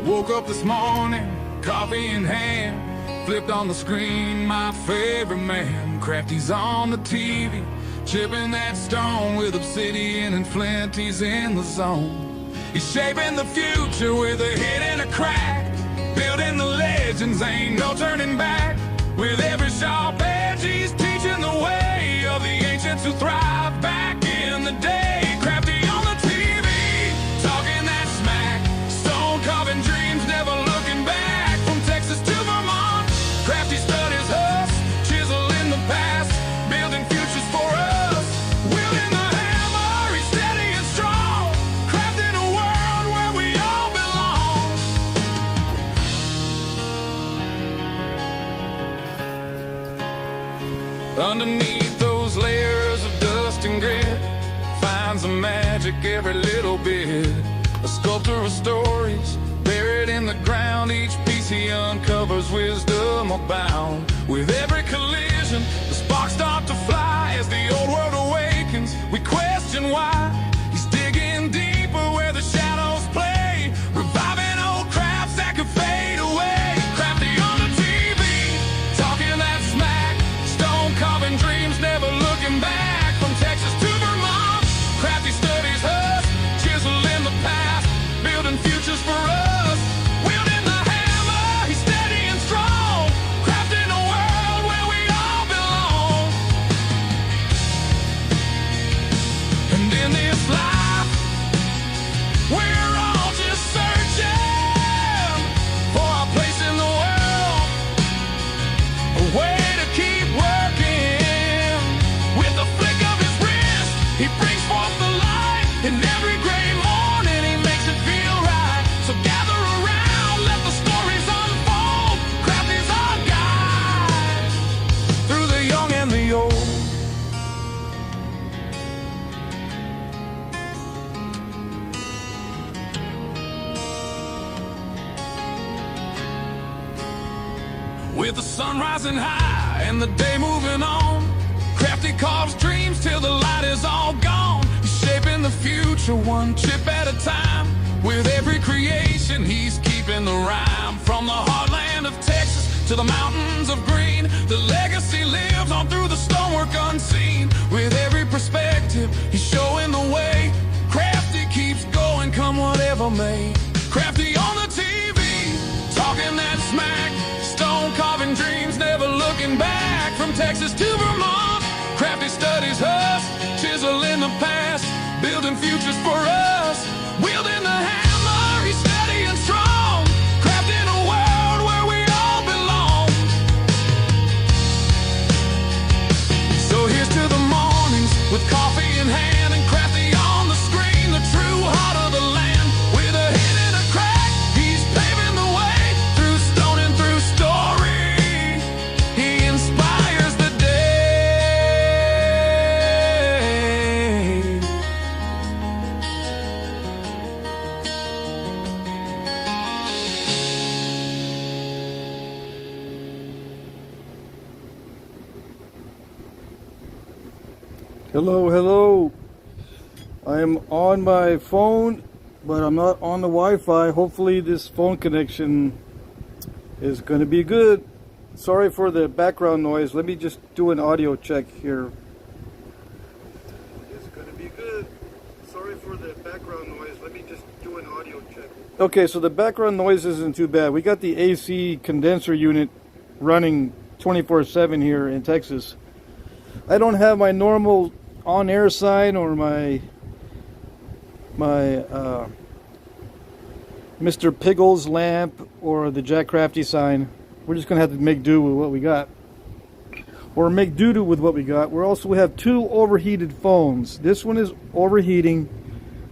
Woke up this morning, coffee in hand, flipped on the screen, my favorite man. Crafty's on the TV, chipping that stone with obsidian and flint. He's in the zone. He's shaping the future with a hit and a crack, building the legends, ain't no turning back. With every sharp edge, he's teaching the way of the ancients who thrived back in the day. Crafty on the TV, talking that smack, stone carving dreams, never looking back. From Texas to Vermont, Crafty studies us, chiseling the past, building futures for us. Wielding the hammer, he's steady and strong, crafting a world where we all belong. Underneath those layers of dust and grit, finds the magic every little bit. A sculptor of stories, buried in the ground. Each piece he uncovers wisdom abound. With every collision, the sparks start to fly. As the old world awakens, we question why. He's digging deeper where the shadows play, reviving old crafts that could fade away. Crafty on the TV, talking that smack, stone carving dreams, never looking back. From Texas to Vermont, Crafty studies us, chiseling the past, building futures for us. Wielding the hammer, he's steady and strong, crafting a world where we all belong. And in this life, we're all just searching for our place in the world, a way to keep working. With the flick of his wrist, he brings forth the light. In every gray morning, he makes it feel right. So gather around, let the stories unfold. Crafty's our guide through the young and the old. With the sun rising high and the day moving on, Crafty carves dreams till the light is all gone. He's shaping the future one chip at a time. With every creation, he's keeping the rhyme. From the heartland of Texas to the mountains of green, the legacy lives on through the stonework unseen. With every perspective, he's showing the way. Crafty keeps going, come whatever may. Crafty on the TV, talking that smack, stone carving dreams, never looking back. From Texas to Vermont, Crafty studies us, chiseling the past, building futures for us. Wielding the hammer, he's steady and strong, crafting a world where we all belong. So here's to the mornings with coffee in hand and Crafty on the screen, the true heart of the land. With a hit and a crack, he's paving the way through stone and through story. He inspires the day. Hello, hello. I am on my phone, but I'm not on the Wi-Fi. Hopefully this phone connection is going to be good. Sorry for the background noise. Let me just do an audio check here. It's going to be good. Sorry for the background noise. Let me just do an audio check. Okay, so the background noise isn't too bad. We got the AC condenser unit running 24/7 here in Texas. I don't have my normal on-air sign or my Mr. Piggles lamp or the Jack Crafty sign. We're just gonna have to make do with what we got, or make doo-doo with what we got. We have two overheated phones. This one is overheating,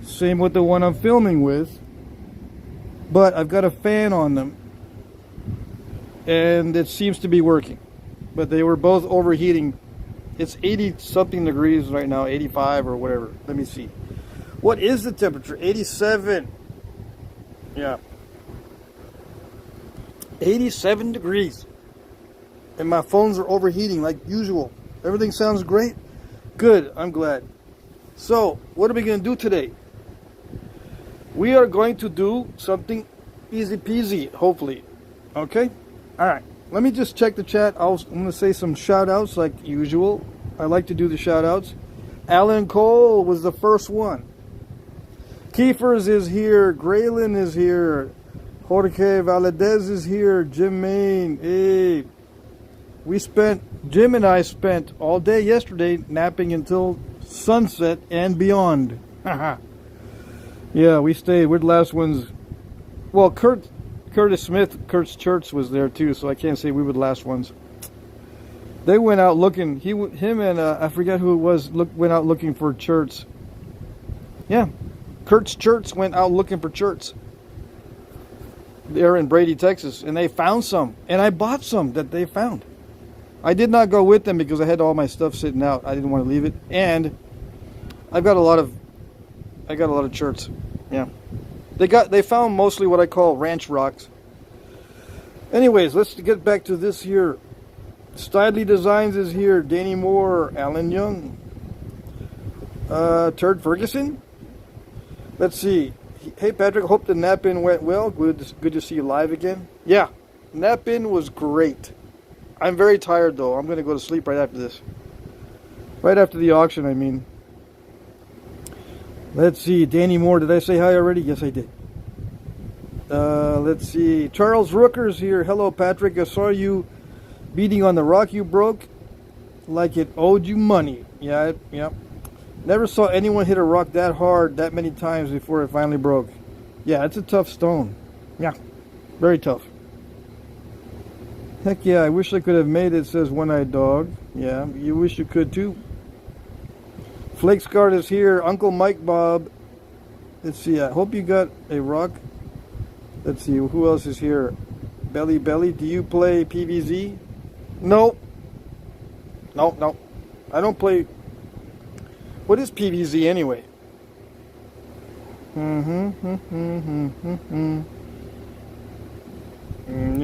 same with the one I'm filming with, but I've got a fan on them and it seems to be working, but they were both overheating. It's 80 something degrees right now, 85 or whatever. Let me see. What is the temperature? 87. Yeah. 87 degrees. And my phones are overheating like usual. Everything sounds great. Good, I'm glad. So, what are we going to do today? We are going to do something Easy peasy, hopefully. Okay? Alright. Let me just check the chat. I'm going to say some shout outs like usual. I like to do the shout outs. Alan Cole was the first one. Keefers is here. Graylin is here. Jorge Valadez is here. Jim Main. Hey. Jim and I spent all day yesterday napping until sunset and beyond. Yeah, we stayed. We're the last ones. Well, Curtis Smith, Kurt's Church was there too, so I can't say we were the last ones. They went out looking. Him and I forget who it was. Went out looking for shirts. Yeah, Kurt's Church went out looking for shirts. They're in Brady, Texas, and they found some, and I bought some that they found. I did not go with them because I had all my stuff sitting out. I didn't want to leave it, and I got a lot of shirts. Yeah, they found mostly what I call ranch rocks. Anyways, let's get back to this here. Stidley Designs is here. Danny Moore, Alan Young, Turd Ferguson. Let's see. Hey Patrick, hope the nap-in went well. Good to see you live again. Yeah, nap-in was great. I'm very tired though. I'm going to go to sleep right after this. Right after the auction, I mean. Let's see. Danny Moore, did I say hi already? Yes, I did. Let's see. Charles Rooker's here. Hello Patrick, I saw you beating on the rock you broke like it owed you money. Yeah. Never saw anyone hit a rock that hard that many times before it finally broke. Yeah, it's a tough stone. Yeah, very tough. Heck yeah, I wish I could have made it, says One-Eyed Dog. Yeah, you wish you could too. Flakesguard is here. Uncle Mike Bob. Let's see, I hope you got a rock. Let's see, who else is here? Belly, do you play PVZ? No. I don't play... What is PVZ anyway?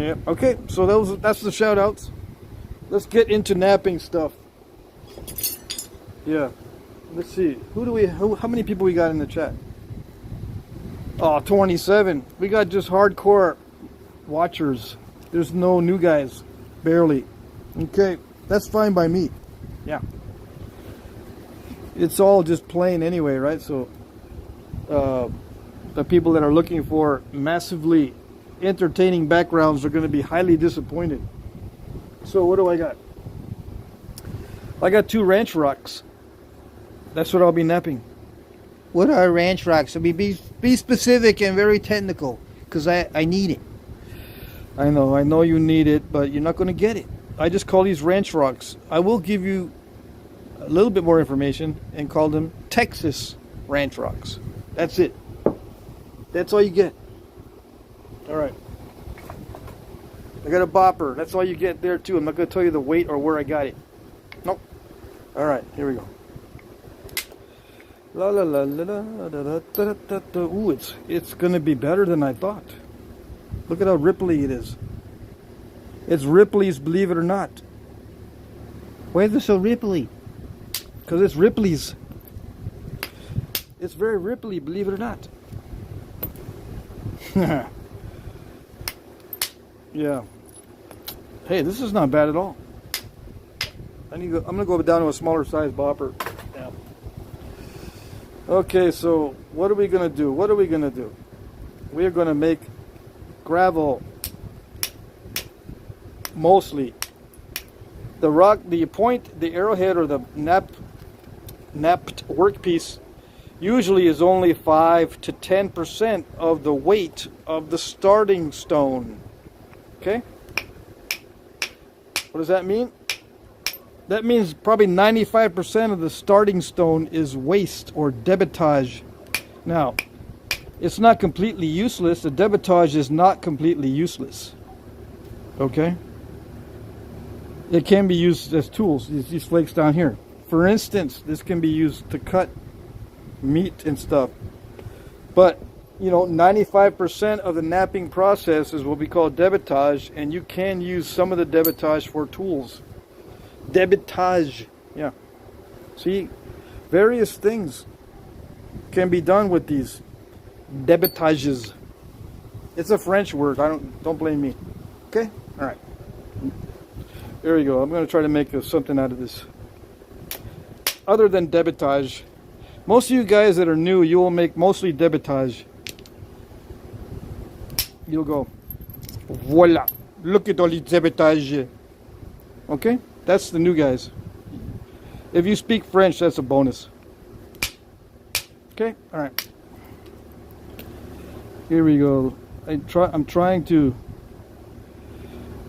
Yeah. Okay, so that's the shout outs. Let's get into napping stuff. Yeah. Let's see. How many people we got in the chat? Oh, 27. We got just hardcore watchers. There's no new guys. Barely. Okay. That's fine by me. Yeah. It's all just plain anyway, right? So the people that are looking for massively entertaining backgrounds are going to be highly disappointed. So what do I got? I got 2 ranch rocks. That's what I'll be napping. What are ranch rocks? I mean, be specific and very technical, because I need it. I know you need it, but you're not going to get it. I just call these ranch rocks. I will give you a little bit more information and call them Texas ranch rocks. That's it. That's all you get. All right. I got a bopper. That's all you get there too. I'm not going to tell you the weight or where I got it. Nope. All right. Here we go. La la la la la da da da da. Ooh, it's going to be better than I thought. Look at how ripply it is. It's Ripley's, believe it or not. Why is it so ripply? Because it's Ripley's. It's very ripply, believe it or not. Yeah. Hey, this is not bad at all. I'm gonna go down to a smaller size bopper. Yeah. Okay, so what are we gonna do? We are gonna make gravel. Mostly. The rock, the point, the arrowhead, or the napped workpiece usually is only 5 to 10% of the weight of the starting stone. Okay? What does that mean? That means probably 95% of the starting stone is waste or debitage. Now, it's not completely useless. The debitage is not completely useless. Okay? It can be used as tools, these flakes down here. For instance, this can be used to cut meat and stuff. But, 95% of the napping process is what we call debitage, and you can use some of the debitage for tools. Debitage, yeah. See, various things can be done with these debitages. It's a French word. Don't blame me. Okay? All right. There we go. I'm going to try to make something out of this. Other than debitage. Most of you guys that are new, you will make mostly debitage. You'll go, voila, look at all the debitage. Okay? That's the new guys. If you speak French, that's a bonus. Okay? All right. Here we go. I'm trying to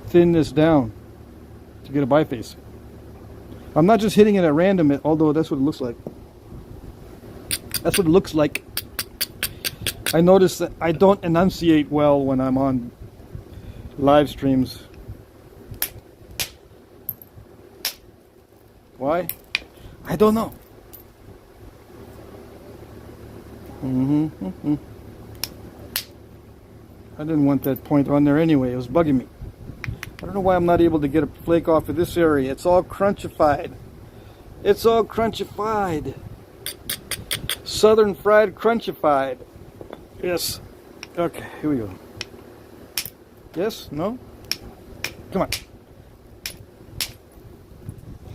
thin this down to get a biface. I'm not just hitting it at random, although that's what it looks like. That's what it looks like. I notice that I don't enunciate well when I'm on live streams. Why? I don't know. I didn't want that point on there anyway. It was bugging me. I don't know why I'm not able to get a flake off of this area. It's all crunchified. It's all crunchified. Southern fried crunchified. Yes. Okay, here we go. Yes? No? Come on.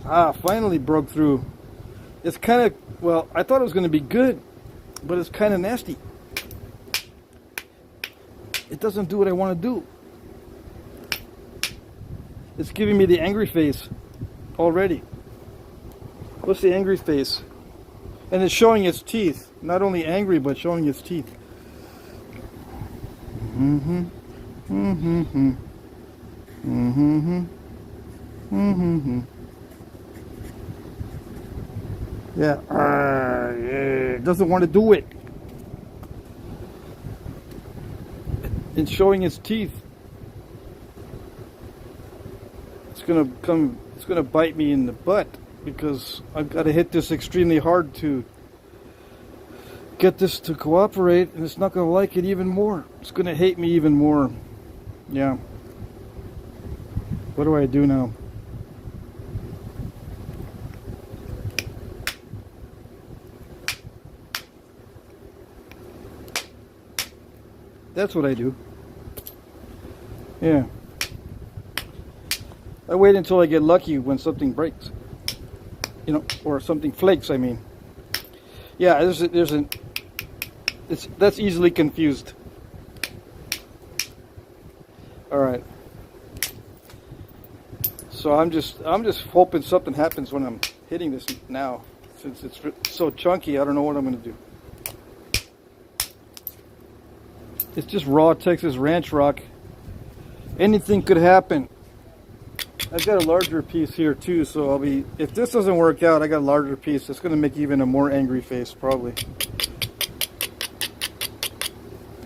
Ah, finally broke through. It's kind of, well, I thought it was going to be good, but it's kind of nasty. It doesn't do what I want to do. It's giving me the angry face already. What's the angry face? And it's showing its teeth. Not only angry, but showing its teeth. Yeah. Yeah. It doesn't want to do it. It's showing its teeth. It's gonna bite me in the butt because I've got to hit this extremely hard to get this to cooperate, and it's not gonna like it even more. It's gonna hate me even more. Yeah. What do I do now? That's what I do. Yeah. I wait until I get lucky when something breaks. You know, or something flakes, I mean. Yeah, that's easily confused. All right. So I'm just hoping something happens when I'm hitting this now. Since it's so chunky, I don't know what I'm going to do. It's just raw Texas ranch rock. Anything could happen. I've got a larger piece here too, so I'll be, if this doesn't work out, I got a larger piece. It's going to make even a more angry face, probably.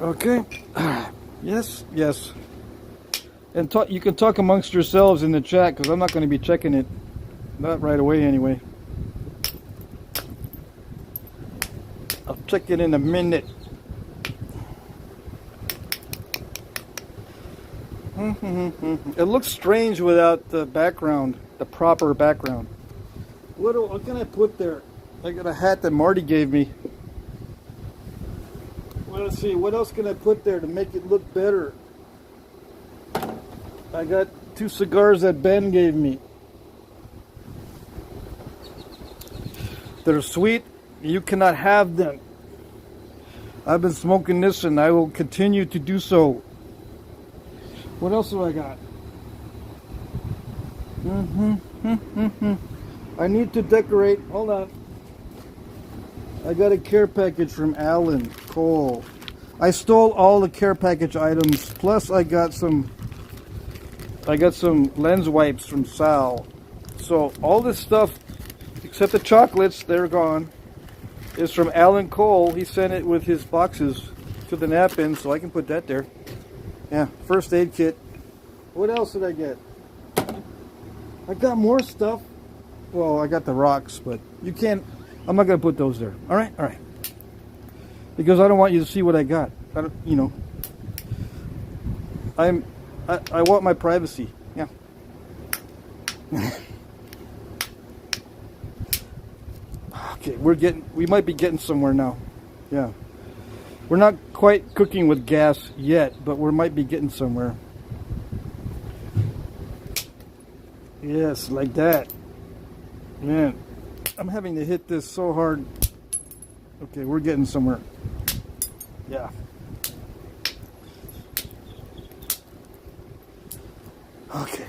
Okay. Yes, yes. And you can talk amongst yourselves in the chat, because I'm not going to be checking it. Not right away, anyway. I'll check it in a minute. It looks strange without the background, the proper background. What can I put there? I got a hat that Marty gave me. Well, let's see, what else can I put there to make it look better? I got 2 cigars that Ben gave me. They're sweet. You cannot have them. I've been smoking this and I will continue to do so. What else do I got? I need to decorate. Hold on. I got a care package from Alan Cole. I stole all the care package items. Plus I got some lens wipes from Sal. So all this stuff, except the chocolates, they're gone, is from Alan Cole. He sent it with his boxes to the Knapping, so I can put that there. Yeah, first aid kit. What else did I get? I got more stuff. Well, I got the rocks, but you can't, I'm not going to put those there. All right? All right. Because I don't want you to see what I got. I don't, you know. I want my privacy. Yeah. Okay, we might be getting somewhere now. Yeah. We're not quite cooking with gas yet, but we might be getting somewhere. Yes, like that. Man, I'm having to hit this so hard. Okay, we're getting somewhere. Yeah. Okay.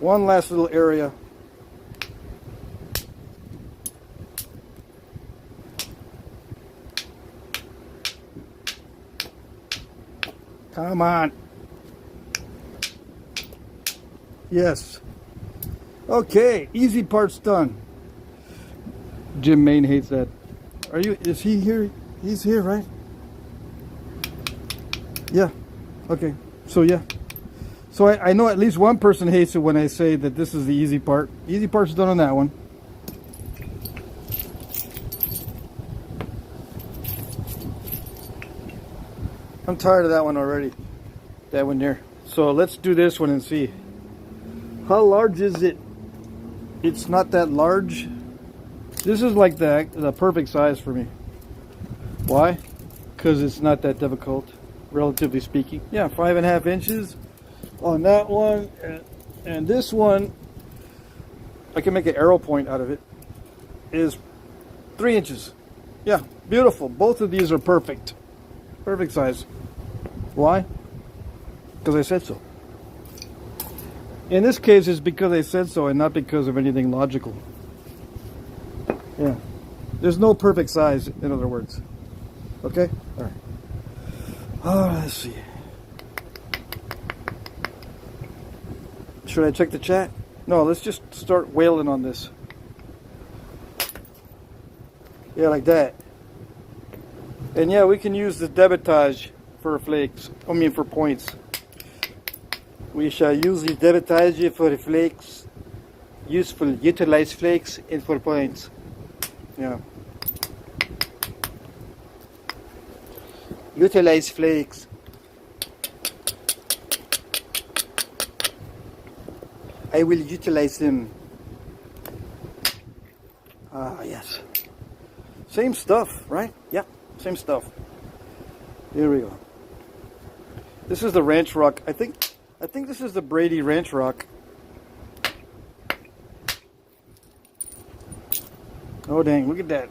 One last little area. Come on. Yes. Okay, easy part's done. Jim Main hates that. Is he here? He's here, right? Yeah. Okay. So yeah. So I know at least one person hates it when I say that this is the easy part. Easy part's done on that one. I'm tired of that one already. That one there. So let's do this one and see. How large is it? It's not that large. This is like the perfect size for me. Why? Because it's not that difficult, relatively speaking. Yeah, 5.5 inches on that one. And this one, I can make an arrow point out of it, is 3 inches. Yeah, beautiful. Both of these are perfect. Perfect size. Why? Because I said so. In this case, it's because I said so and not because of anything logical. Yeah. There's no perfect size, in other words. Okay? All right. Oh, let's see. Should I check the chat? No, let's just start wailing on this. Yeah, like that. And yeah, we can use the debitage for flakes. I mean, for points. We shall use the debitage for flakes. Useful, utilize flakes and for points. Yeah. Utilize flakes. I will utilize them. Ah, yes. Same stuff, right? Yeah, same stuff. Here we go. This is the ranch rock. I think this is the Brady ranch rock. Oh dang, look at that.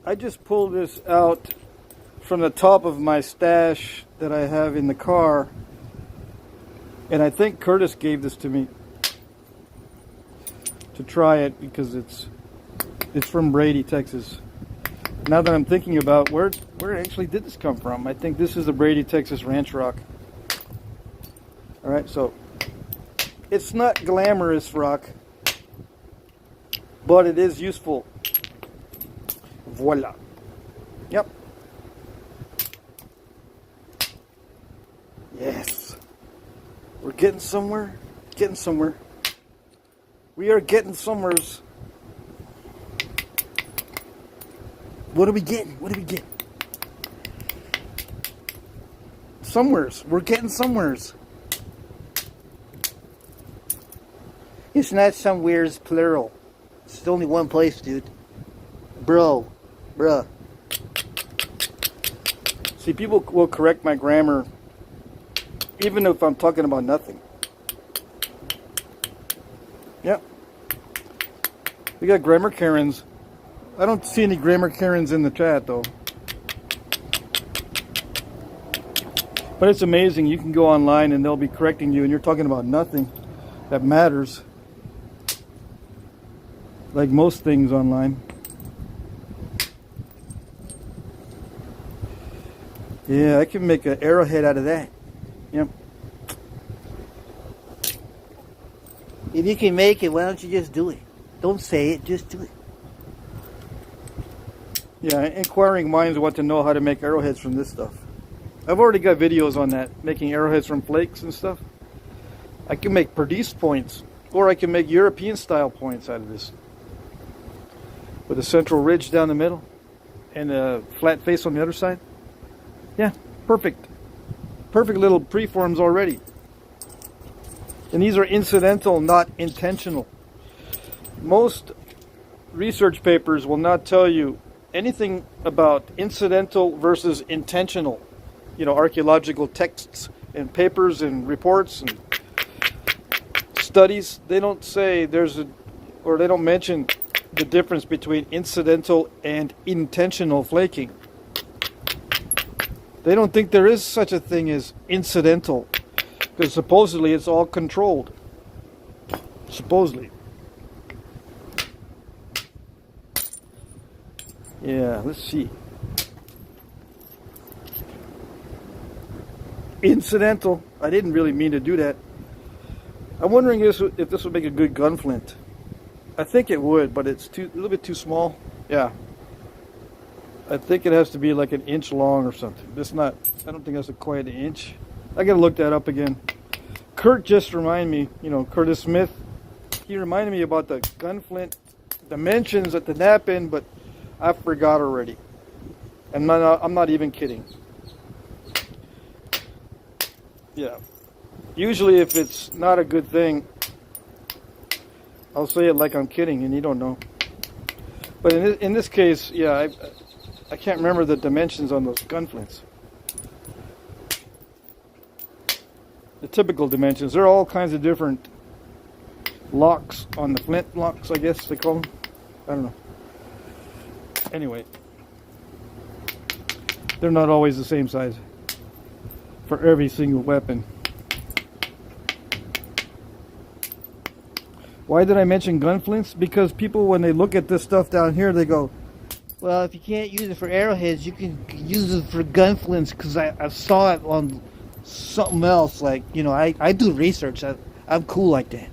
I just pulled this out from the top of my stash that I have in the car. And I think Curtis gave this to me to try it because it's from Brady, Texas. Now that I'm thinking about where actually did this come from, I think this is the Brady, Texas ranch rock. All right, so it's not glamorous rock, but it is useful. Voila. Yep. Yes. We're getting somewhere. Getting somewhere. We are getting somewheres. What are we getting? What are we getting? Somewheres. We're getting somewheres. It's not somewheres plural. It's only one place, dude. Bro. Bruh. See, people will correct my grammar even if I'm talking about nothing. Yep. We got grammar Karens. I don't see any grammar Karens in the chat, though. But it's amazing. You can go online and they'll be correcting you and you're talking about nothing that matters. Like most things online. Yeah, I can make an arrowhead out of that. Yep. If you can make it, why don't you just do it? Don't say it, just do it. Yeah, inquiring minds want to know how to make arrowheads from this stuff. I've already got videos on that, making arrowheads from flakes and stuff. I can make Perdice points, or I can make European style points out of this. With a central ridge down the middle, and a flat face on the other side. Yeah, perfect. Perfect little preforms already. And these are incidental, not intentional. Most research papers will not tell you anything about incidental versus intentional. You know, archaeological texts and papers and reports and studies. They don't say or they don't mention the difference between incidental and intentional flaking. They don't think there is such a thing as incidental, because supposedly it's all controlled. Supposedly. Yeah, let's see. Incidental. I didn't really mean to do that. I'm wondering if this would make a good gun flint. I think it would, but it's a little bit too small. Yeah. I think it has to be like 1 inch long or something. I don't think that's quite 1 inch. I gotta look that up again. Kurt just reminded me, you know, Curtis Smith, he reminded me about the gun flint dimensions at the Knapping, but I forgot already. I'm not even kidding. Yeah. Usually if it's not a good thing, I'll say it like I'm kidding and you don't know. But in this case, yeah, I can't remember the dimensions on those gun flints. The typical dimensions. There are all kinds of different locks on the flint locks, I guess they call them. I don't know. Anyway, they're not always the same size for every single weapon. Why did I mention gun flints? Because people, when they look at this stuff down here, they go, Well, if you can't use it for arrowheads, you can use it for gun flints, because I saw it on something else. Like, you know, I do research. I'm cool like that.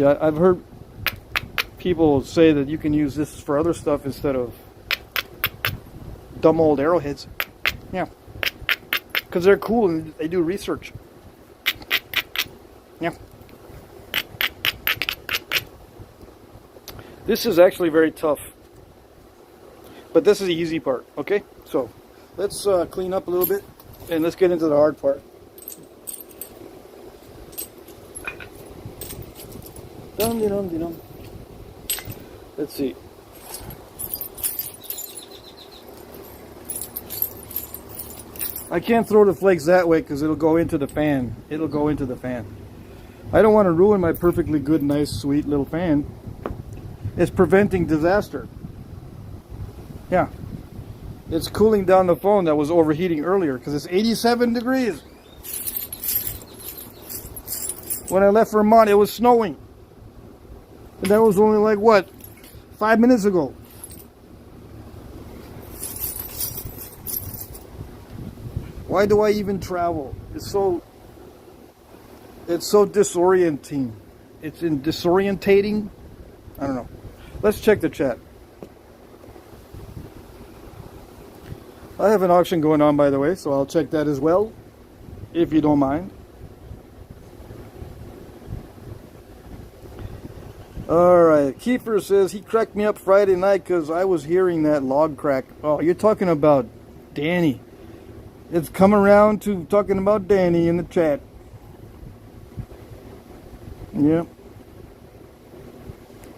yeah, I've heard people say that you can use this for other stuff instead of dumb old arrowheads. Yeah. Because they're cool and they do research. Yeah. This is actually very tough. But this is the easy part, okay? So, let's clean up a little bit and let's get into the hard part. Dum-de-dum-de-dum. Let's see. I can't throw the flakes that way because it'll go into the fan. It'll go into the fan. I don't want to ruin my perfectly good, nice, sweet little fan. It's preventing disaster. Yeah. It's cooling down the phone that was overheating earlier because it's 87 degrees. When I left Vermont, it was snowing. And that was only like, what, 5 minutes ago. Why do I even travel? It's so disorienting. It's disorientating. I don't know. Let's check the chat. I have an auction going on, by the way, so I'll check that as well, if you don't mind. Alright, Kiefer says he cracked me up Friday night because I was hearing that log crack. Oh, you're talking about Danny. It's come around to talking about Danny in the chat. Yeah.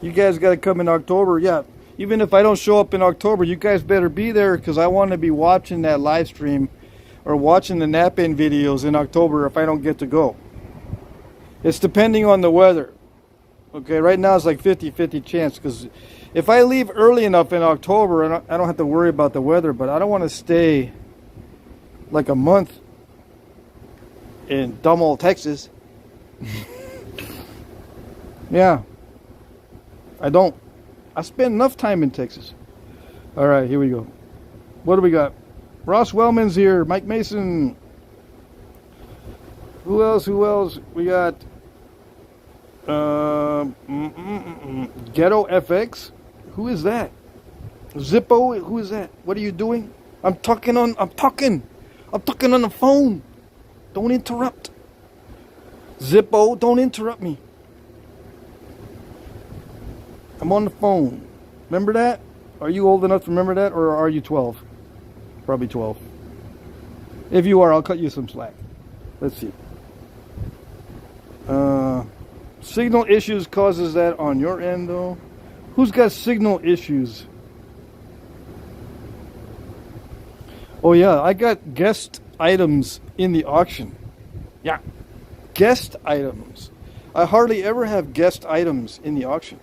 You guys got to come in October. Yeah. Even if I don't show up in October, you guys better be there because I want to be watching that live stream or watching the Knapping videos in October if I don't get to go. It's depending on the weather. Okay, right now it's like 50-50 chance because if I leave early enough in October, I don't have to worry about the weather, but I don't want to stay like a month in dumb old Texas. Yeah. I don't. I spend enough time in Texas. All right, here we go. What do we got? Ross Wellman's here. Mike Mason. Who else? We got Ghetto FX. Who is that? Zippo. Who is that? What are you doing? I'm talking on the phone. Don't interrupt. Zippo, don't interrupt me. I'm on the phone. Remember that? Are you old enough to remember that, or are you 12? Probably 12. If you are, I'll cut you some slack. Let's see. Signal issues causes that on your end, though. Who's got signal issues? Oh yeah, I got guest items in the auction. Yeah, guest items. I hardly ever have guest items in the auction.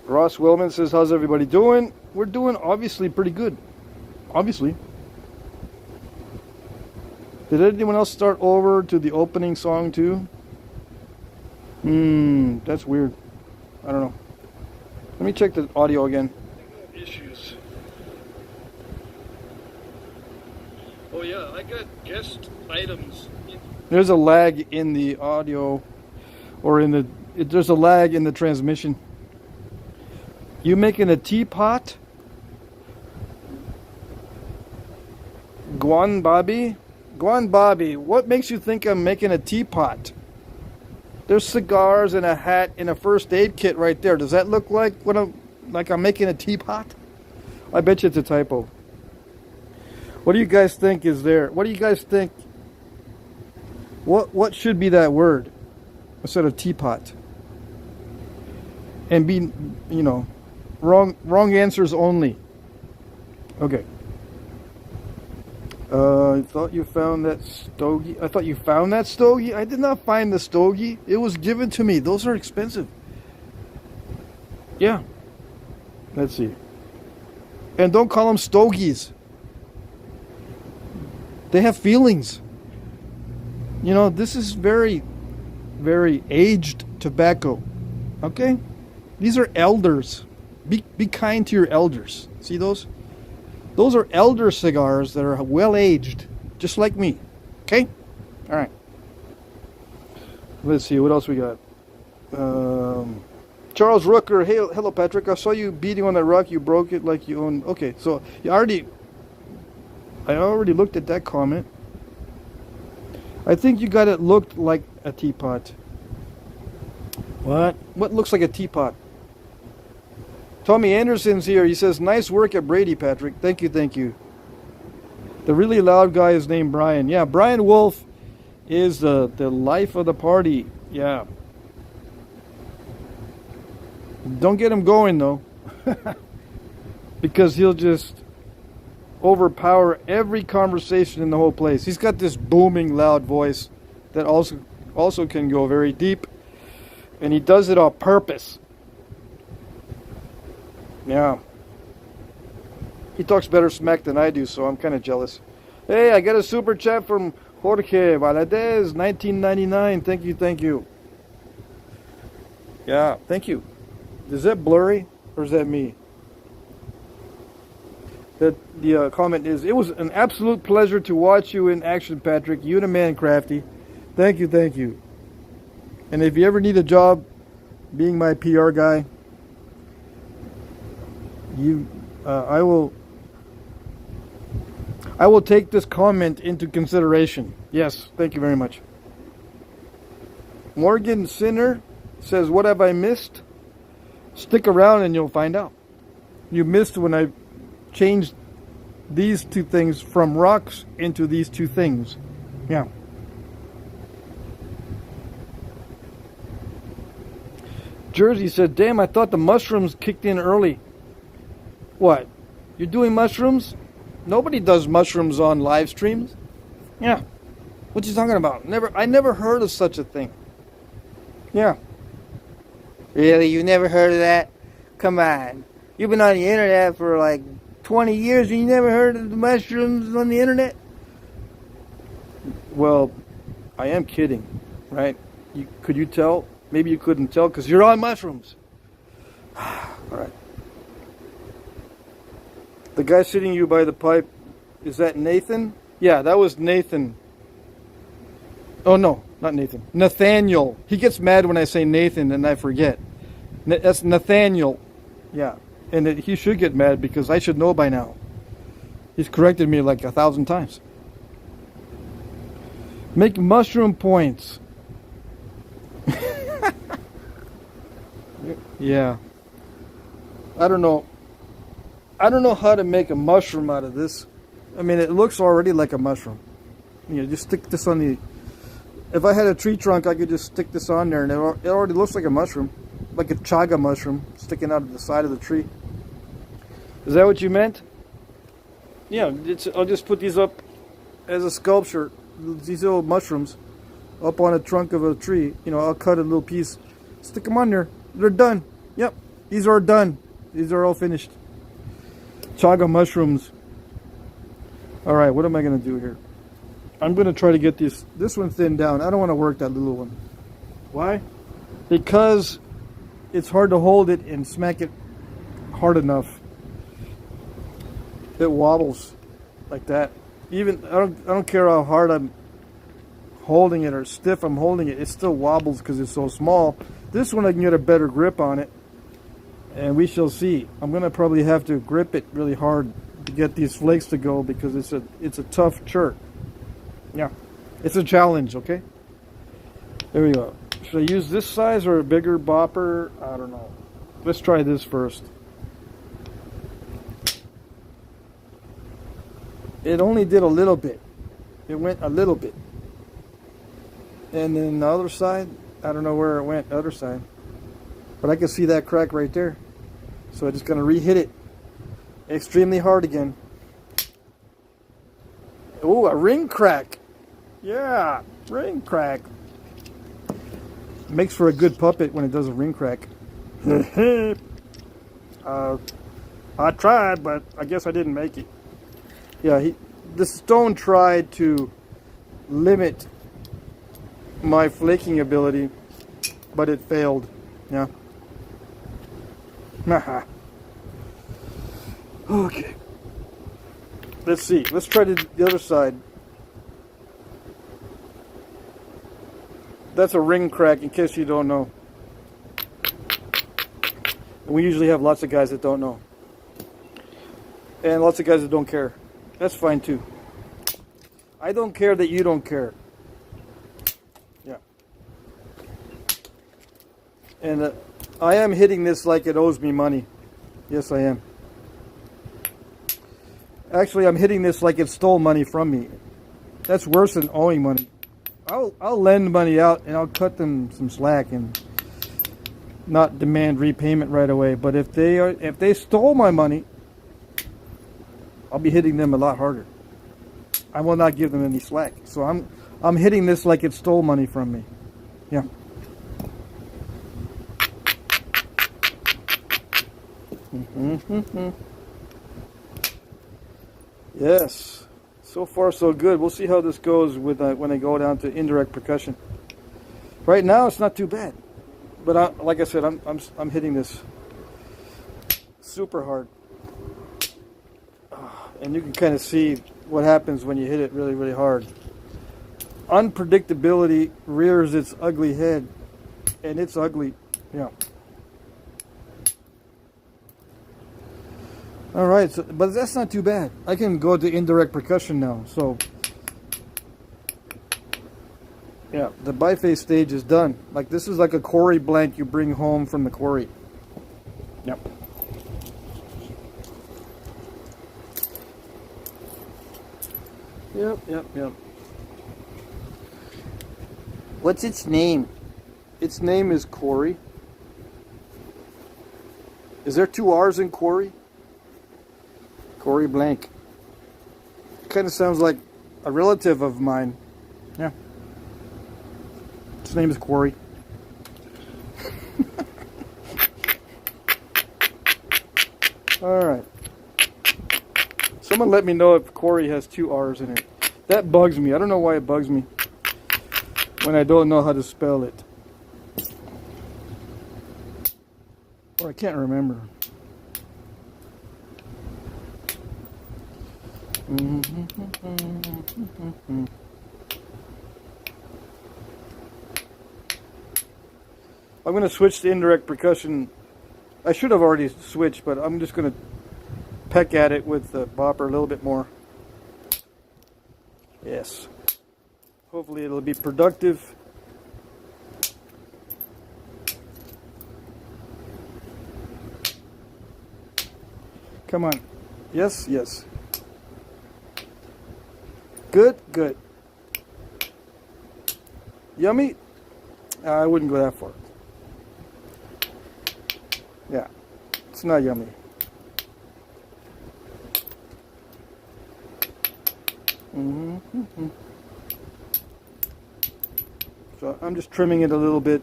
Ross Willman says, how's everybody doing? We're doing obviously pretty good. Obviously. Did anyone else start over to the opening song too? That's weird. I don't know. Let me check the audio again. Issues. Oh yeah, I got guest items. There's a lag in the audio, or in the. There's a lag in the transmission. You making a teapot? Guan Bobby? Guan Bobby, what makes you think I'm making a teapot? There's cigars and a hat and a first aid kit right there. Does that look like what I'm making a teapot? I bet you it's a typo. What do you guys think is there? What do you guys think? What should be that word instead of teapot? And be, you know, wrong answers only. Okay. I thought you found that stogie. I thought you found that stogie. I did not find the stogie. It was given to me. Those are expensive. Yeah. Let's see. And don't call them stogies. They have feelings. You know, this is very, very aged tobacco. Okay? These are elders. Be kind to your elders. See those? Those are elder cigars that are well aged, just like me. Okay? All right. Let's see what else we got. Charles Rooker. Hey, hello, Patrick. I saw you beating on that rock. You broke it like you own. Okay, so I already looked at that comment. I think you got it looked like a teapot. What? What looks like a teapot? Tommy Anderson's here. He says, nice work at Brady, Patrick. Thank you, thank you. The really loud guy is named Brian. Yeah, Brian Wolf is the life of the party. Yeah. Don't get him going, though. Because he'll just overpower every conversation in the whole place. He's got this booming, loud voice that also can go very deep. And he does it on purpose. Yeah. He talks better smack than I do, so I'm kind of jealous. Hey, I got a super chat from Jorge Valadez, 1999. Thank you, thank you. Yeah, thank you. Is that blurry, or is that me? The comment is, it was an absolute pleasure to watch you in action, Patrick. You and a man, Crafty. Thank you, thank you. And if you ever need a job being my PR guy, I will take this comment into consideration. Yes, thank you very much. Morgan Sinner says, what have I missed? Stick around and you'll find out. You missed when I changed these two things from rocks into these two things. Yeah. Jersey said, damn, I thought the mushrooms kicked in early. What? You're doing mushrooms? Nobody does mushrooms on live streams. Yeah. What you talking about? I never heard of such a thing. Yeah. Really? You never heard of that? Come on. You've been on the internet for like 20 years and you never heard of the mushrooms on the internet? Well, I am kidding, right? Could you tell? Maybe you couldn't tell because you're on mushrooms. All right. The guy sitting you by the pipe, is that Nathan? Yeah, that was Nathan. Oh, no, not Nathan. Nathaniel. He gets mad when I say Nathan and I forget. That's Nathaniel. Yeah, and he should get mad because I should know by now. He's corrected me like 1,000 times. Make mushroom points. Yeah. I don't know how to make a mushroom out of this. I mean, it looks already like a mushroom. You know, just stick this on If I had a tree trunk, I could just stick this on there, and it already looks like a mushroom, like a chaga mushroom sticking out of the side of the tree. Is that what you meant? Yeah, I'll just put these up as a sculpture, these little mushrooms, up on a trunk of a tree. You know, I'll cut a little piece, stick them on there. They're done. Yep, these are done. These are all finished. Chaga mushrooms. All right, what am I going to do here? I'm going to try to get this one thinned down. I don't want to work that little one. Why? Because it's hard to hold it and smack it hard enough. It wobbles like that. Even I don't care how hard I'm holding it or stiff I'm holding it. It still wobbles because it's so small. This one I can get a better grip on it, and we shall see. I'm going to probably have to grip it really hard to get these flakes to go because it's a tough chert. Yeah, it's a challenge. Okay. There we go. Should I use this size or a bigger bopper? I don't know. Let's try this first. It only did a little bit. It went a little bit. And then the other side, I don't know where it went, the other side. But I can see that crack right there. So I'm just going to re-hit it extremely hard again. Oh, a ring crack. Yeah, ring crack. Makes for a good puppet when it does a ring crack. I tried, but I guess I didn't make it. Yeah, the stone tried to limit my flaking ability, but it failed. Yeah. Okay. Let's see. Let's try the other side. That's a ring crack, in case you don't know. We usually have lots of guys that don't know. And lots of guys that don't care. That's fine too. I don't care that you don't care. Yeah. And I am hitting this like it owes me money. Yes, I am. Actually, I'm hitting this like it stole money from me. That's worse than owing money. I'll lend money out and I'll cut them some slack and not demand repayment right away. But if they stole my money, I'll be hitting them a lot harder. I will not give them any slack. So I'm hitting this like it stole money from me. Yeah. Yes. So far so good. We'll see how this goes with when I go down to indirect percussion. Right now it's not too bad. But like I said, I'm hitting this super hard. And you can kind of see what happens when you hit it really, really hard. Unpredictability rears its ugly head, and it's ugly. Yeah. All right, but that's not too bad. I can go to indirect percussion now. So, yeah, the biface stage is done. Like this is like a quarry blank you bring home from the quarry. Yep. Yep. What's its name? Its name is Quarry. Is there two R's in Quarry? Quarry blank. Kind of sounds like a relative of mine. Yeah. Its name is Quarry. Alright. Someone let me know if Quarry has two R's in it. That bugs me. I don't know why it bugs me when I don't know how to spell it. Or I can't remember. I'm going to switch to indirect percussion. I should have already switched, but I'm just going to peck at it with the bopper a little bit more. Yes. Hopefully it'll be productive. Come on. Yes, yes. Good, good. Yummy? I wouldn't go that far. Yeah, it's not yummy. So I'm just trimming it a little bit,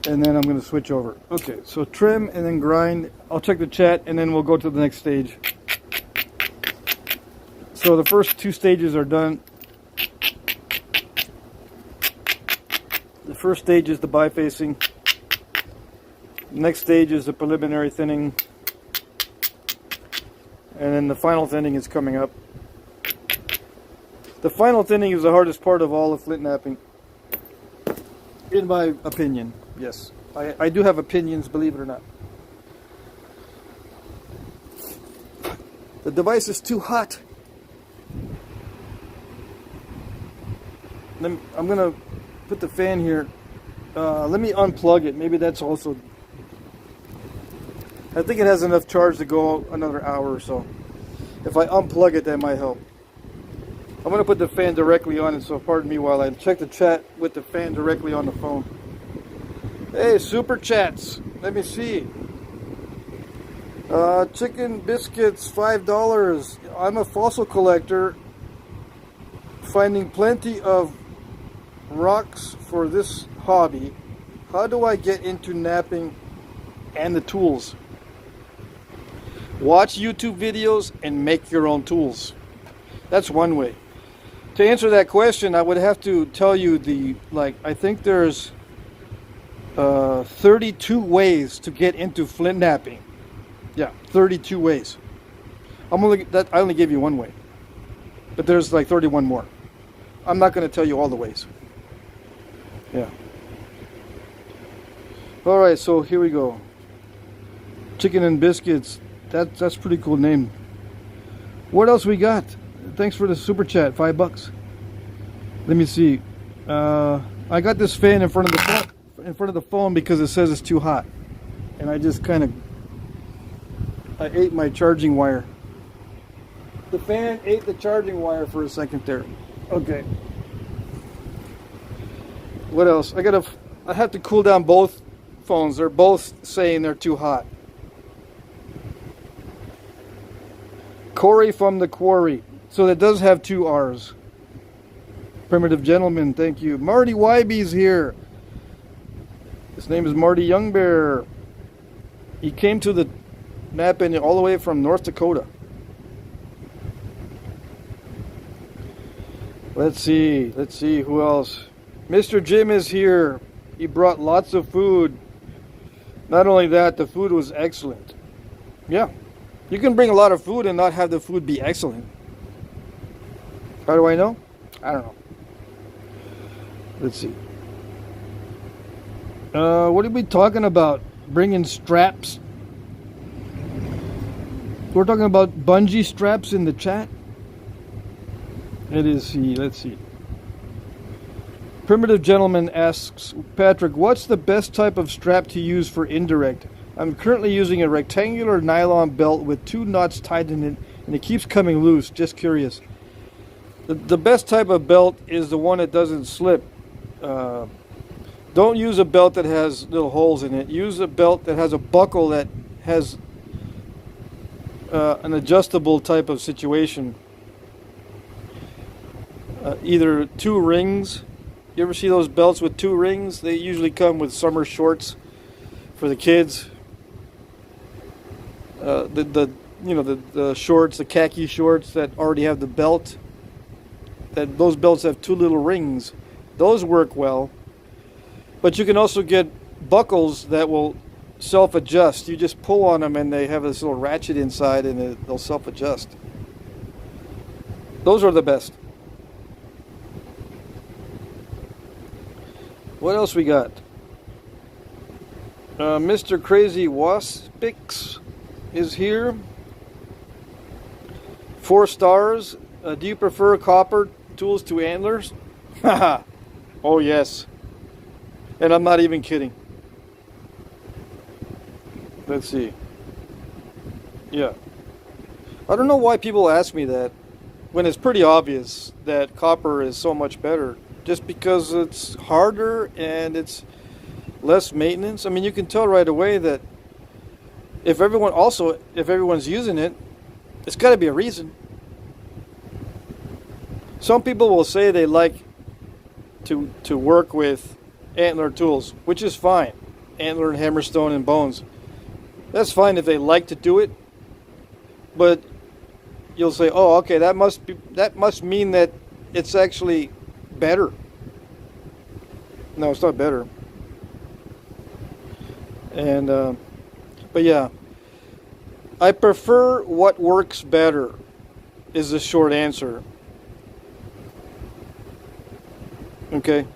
and then I'm going to switch over. Okay, so trim and then grind. I'll check the chat, and then we'll go to the next stage. So the first two stages are done. The first stage is the bifacing. The next stage is the preliminary thinning. And then the final thinning is coming up. The final thinning is the hardest part of all of Flintknapping, in my opinion. Yes, I do have opinions, believe it or not. The device is too hot. I'm gonna put the fan here. Let me unplug it. Maybe that's also... I think it has enough charge to go another hour or so. If I unplug it, that might help. I'm going to put the fan directly on it, so pardon me while I check the chat with the fan directly on the phone. Hey, super chats. Let me see. Chicken biscuits, $5. I'm a fossil collector, finding plenty of rocks for this hobby. How do I get into knapping and the tools? Watch YouTube videos and make your own tools. That's one way. To answer that question, I would have to tell you I think there's 32 ways to get into Flintknapping. Yeah, 32 ways. I only gave you one way, but there's like 31 more. I'm not going to tell you all the ways. Yeah. All right, so here we go. Chicken and biscuits. That's a pretty cool name. What else we got? Thanks for the super chat, $5. Let me see. I got this fan in front of the phone because it says it's too hot, and I just I ate my charging wire. The fan ate the charging wire for a second there. Okay. What else? I have to cool down both phones. They're both saying they're too hot. Corey from the Quarry. So that does have two R's. Primitive Gentleman, thank you. Marty Wybe's here. His name is Marty Youngbear. He came to the Knapping all the way from North Dakota. Let's see who else. Mr. Jim is here. He brought lots of food. Not only that, the food was excellent. Yeah. You can bring a lot of food and not have the food be excellent. How do I know? I don't know. Let's see. What are we talking about? Bringing straps? We're talking about bungee straps in the chat? Let's see. Primitive Gentleman asks, Patrick, what's the best type of strap to use for indirect? I'm currently using a rectangular nylon belt with 2 knots tied in it, and it keeps coming loose. Just curious. The best type of belt is the one that doesn't slip. Don't use a belt that has little holes in it. Use a belt that has a buckle that has an adjustable type of situation. Either 2 rings. You ever see those belts with 2 rings? They usually come with summer shorts for the kids. The shorts, the khaki shorts that already have the belt. Those belts have 2 little rings. Those work well. But you can also get buckles that will self-adjust. You just pull on them and they have this little ratchet inside and they'll self-adjust. Those are the best. What else we got? Mr. Crazy Waspix is here. 4 stars. Do you prefer copper tools to antlers? Haha. Oh yes. And I'm not even kidding. Let's see. Yeah. I don't know why people ask me that when it's pretty obvious that copper is so much better just because it's harder and it's less maintenance. I mean, you can tell right away that if everyone's using it, it's got to be a reason. Some people will say they like to work with antler tools, which is fine. Antler and hammerstone and bones. That's fine if they like to do it. But you'll say, "Oh, okay, that must mean that it's actually better." No, it's not better. And but yeah, I prefer what works better is the short answer. Okay,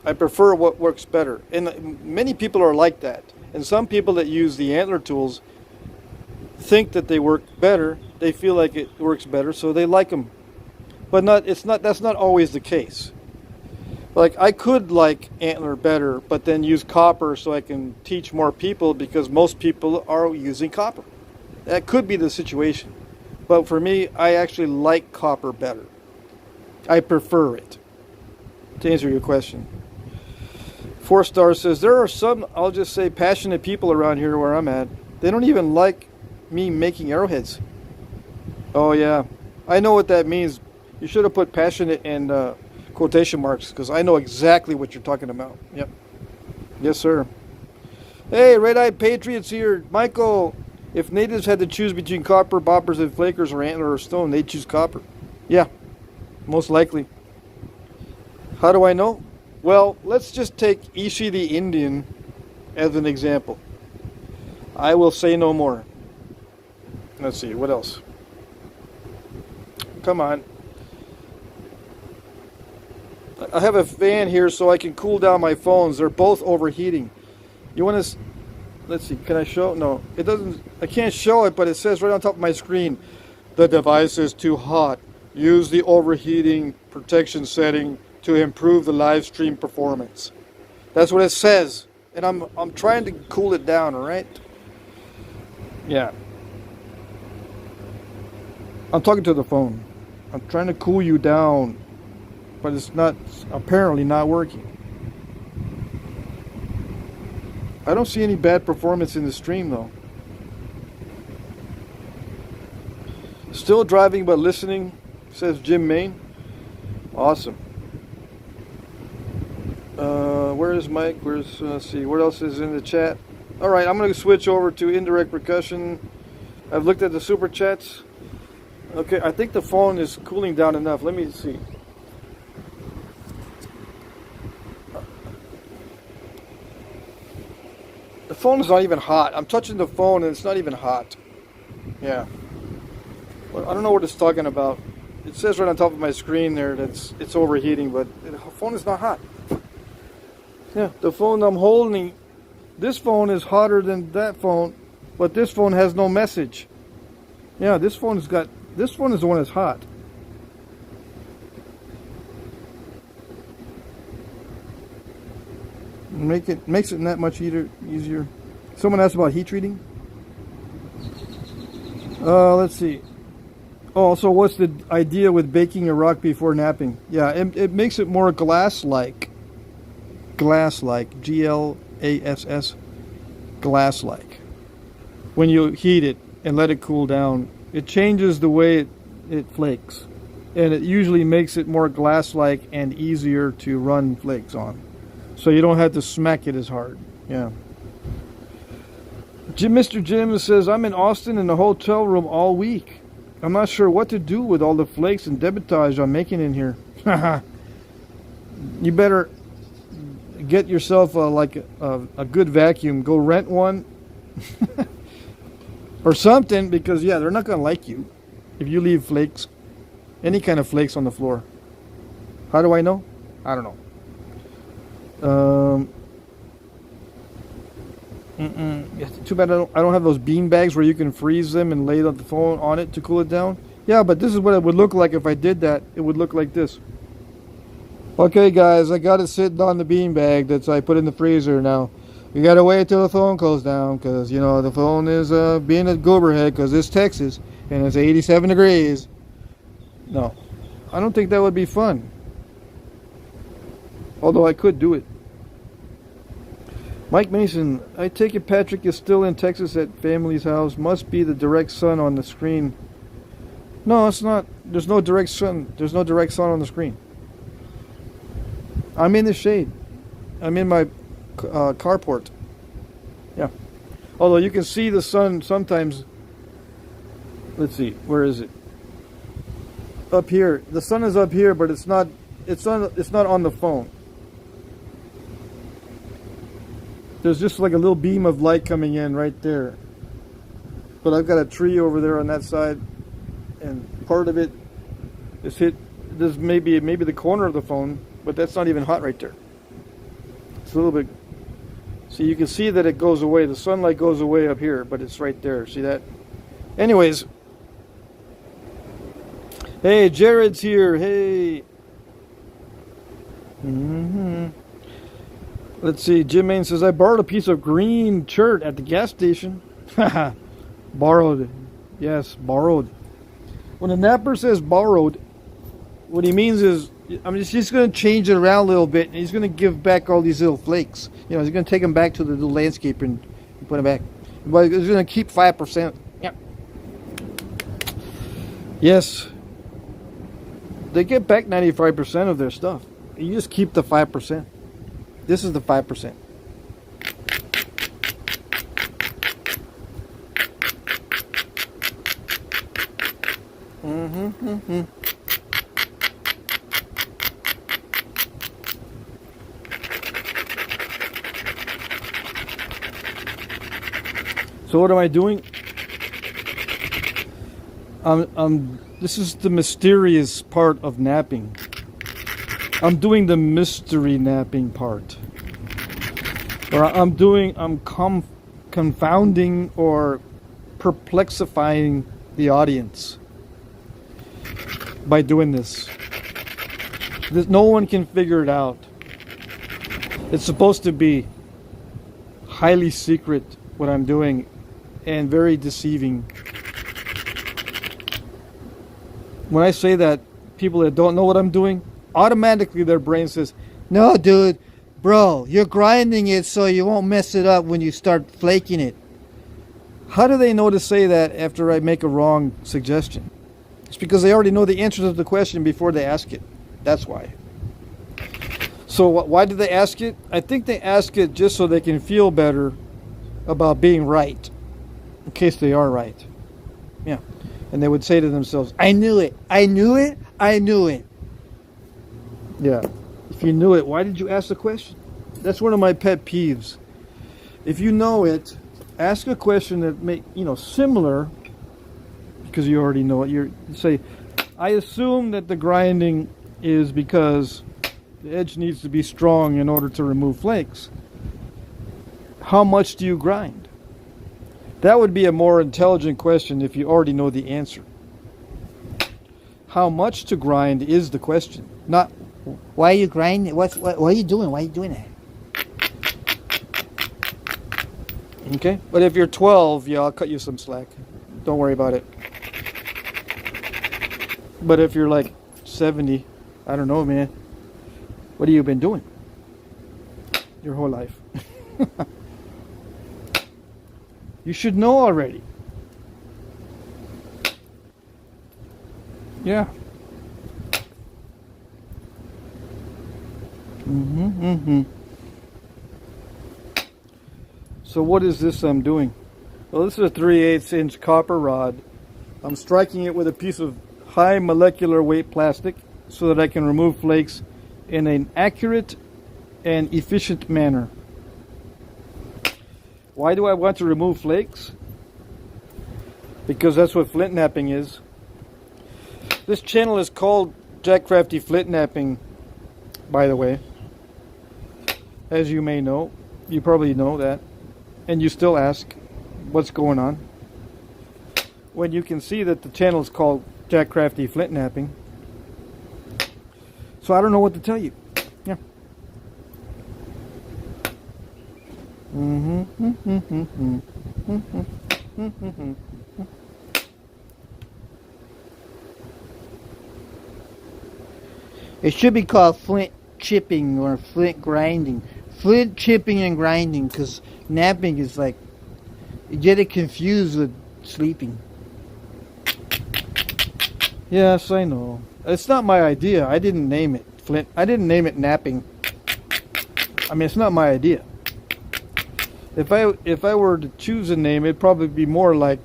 I prefer what works better, and many people are like that. And some people that use the antler tools think that they work better. They feel like it works better, so they like them. But that's not always the case. Like, I could like antler better, but then use copper so I can teach more people because most people are using copper. That could be the situation. But for me, I actually like copper better. I prefer it. To answer your question. 4-star says, there are some, I'll just say, passionate people around here where I'm at. They don't even like me making arrowheads. Oh yeah, I know what that means. You should have put passionate in quotation marks, because I know exactly what you're talking about. Yep. Yes, sir. Hey, Red-Eyed Patriots here. Michael, if natives had to choose between copper, boppers, and flakers, or antler or stone, they'd choose copper. Yeah, most likely. How do I know? Well, let's just take Ishi the Indian as an example. I will say no more. Let's see, what else? Come on. I have a fan here so I can cool down my phones. They're both overheating. You want to... Let's see, can I show? No, it doesn't... I can't show it, but it says right on top of my screen, the device is too hot. Use the overheating protection setting to improve the live stream performance. That's what it says. And I'm trying to cool it down, all right? Yeah. I'm talking to the phone. I'm trying to cool you down, but it's apparently not working. I don't see any bad performance in the stream though. Still driving but listening, says Jim Main. Awesome. Where is Mike? Let's see, what else is in the chat? Alright, I'm going to switch over to indirect percussion. I've looked at the super chats. Okay, I think the phone is cooling down enough. Let me see. The phone is not even hot. I'm touching the phone and it's not even hot. Yeah. Well, I don't know what it's talking about. It says right on top of my screen there that it's overheating, but the phone is not hot. Yeah, the phone I'm holding, this phone is hotter than that phone, but this phone has no message. Yeah, this phone is the one that's hot. Makes it that much easier. Someone asked about heat treating. Let's see. Oh, so what's the idea with baking a rock before knapping? Yeah, it makes it more glass-like. Glass-like. G-L-A-S-S. Glass-like. When you heat it and let it cool down, it changes the way it flakes. And it usually makes it more glass-like and easier to run flakes on. So you don't have to smack it as hard. Yeah. Mr. Jim says, I'm in Austin in a hotel room all week. I'm not sure what to do with all the flakes and debitage I'm making in here. You better get yourself a good vacuum. Go rent one. Or something, because yeah, they're not going to like you if you leave flakes, any kind of flakes on the floor. How do I know? I don't know. Too bad I don't have those bean bags where you can freeze them and lay the phone on it to cool it down. Yeah, but this is what it would look like if I did that. It would look like this. Okay, guys, I got it sitting on the bean bag that I put in the freezer now. You gotta wait till the phone cools down, because you know the phone is being a gooberhead, because it's Texas and it's 87 degrees. No, I don't think that would be fun. Although I could do it. Mike Mason, I take it Patrick is still in Texas at family's house. Must be the direct sun on the screen. No, it's not. There's no direct sun. There's no direct sun on the screen. I'm in the shade. I'm in my carport. Yeah. Although you can see the sun sometimes. Let's see. Where is it? Up here. The sun is up here, but it's not. It's not on the phone. There's just like a little beam of light coming in right there. But I've got a tree over there on that side, and part of it is hit. There's maybe the corner of the phone, but that's not even hot right there. It's a little bit. See, you can see that it goes away. The sunlight goes away up here, but it's right there. See that? Anyways. Hey, Jared's here. Hey. Let's see. Jim Main says, I borrowed a piece of green shirt at the gas station. Borrowed. Yes, borrowed. When a napper says borrowed, what he means is, I'm just going to change it around a little bit, and he's going to give back all these little flakes. You know, he's going to take them back to the little landscaper and put them back. But he's going to keep 5%. Yep. Yes. They get back 95% of their stuff. You just keep the 5%. This is the 5%. So what am I doing? This is the mysterious part of napping. I'm doing the mystery napping part. Or I'm confounding or perplexifying the audience by doing this. No one can figure it out. It's supposed to be highly secret what I'm doing and very deceiving. When I say that, people that don't know what I'm doing, automatically their brain says, No, dude. Bro, you're grinding it so you won't mess it up when you start flaking it. how do they know to say that after I make a wrong suggestion? It's because they already know the answer to the question before they ask it. That's why. So why did they ask it? I think they ask it just so they can feel better about being right, in case they are right. Yeah. And they would say to themselves, I knew it. I knew it. I knew it. yeah, if you knew it, why did you ask the question? That's one of my pet peeves. If you know it, ask a question that make similar, because you already know it. You say, I assume that the grinding is because the edge needs to be strong in order to remove flakes. How much do you grind? That would be a more intelligent question if you already know the answer. How much to grind is the question, not why are you grinding? What are you doing? Why are you doing that? okay. But if you're 12, yeah, I'll cut you some slack. Don't worry about it. But if you're like 70, I don't know, man. What have you been doing your whole life? You should know already. Yeah. So what is this I'm doing? Well, this is a 3/8 inch copper rod. I'm striking it with a piece of high molecular weight plastic so that I can remove flakes in an accurate and efficient manner. Why do I want to remove flakes? Because that's what Flintknapping is. This channel is called Jack Crafty Flintknapping, by the way. As you may know. You probably know that. And you still ask, what's going on? When you can see that the channel is called Jack Crafty Flintknapping. So I don't know what to tell you. Yeah. It should be called Flint chipping or flint grinding. Flint chipping and grinding, because knapping is like, you get it confused with sleeping. Yes, I know. It's not my idea. I didn't name it Flint. I didn't name it knapping. I mean, it's not my idea. If I were to choose a name, it'd probably be more like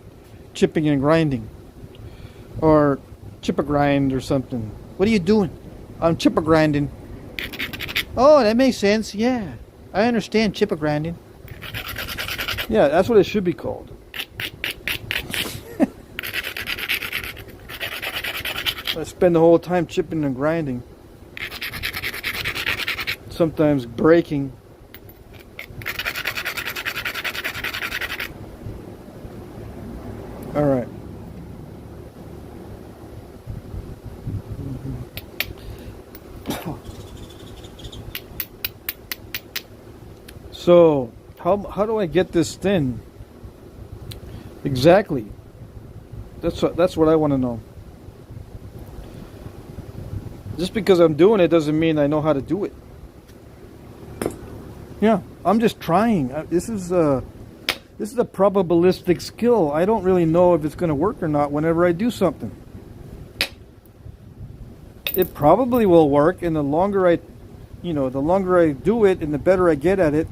chipping and grinding, or chip a grind or something. What are you doing? I'm chip a grinding. Oh, that makes sense. Yeah, I understand chip a grinding. Yeah, that's what it should be called. I spend the whole time chipping and grinding. Sometimes breaking. All right. So, how do I get this thin? Exactly. That's what I want to know. Just because I'm doing it doesn't mean I know how to do it. Yeah, I'm just trying. This is a probabilistic skill. I don't really know if it's going to work or not whenever I do something. It probably will work, and the longer I do it and the better I get at it,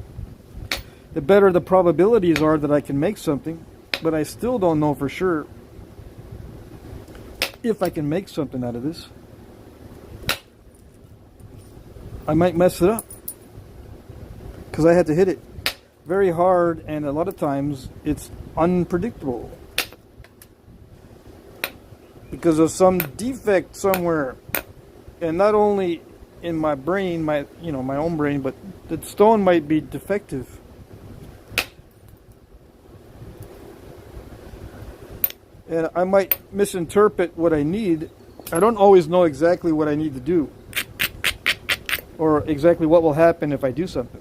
the better the probabilities are that I can make something. But I still don't know for sure if I can make something out of this. I might mess it up because I had to hit it very hard, and a lot of times it's unpredictable because of some defect somewhere, and not only in my brain, my own brain, but the stone might be defective. And I might misinterpret what I need. I don't always know exactly what I need to do, or exactly what will happen if I do something.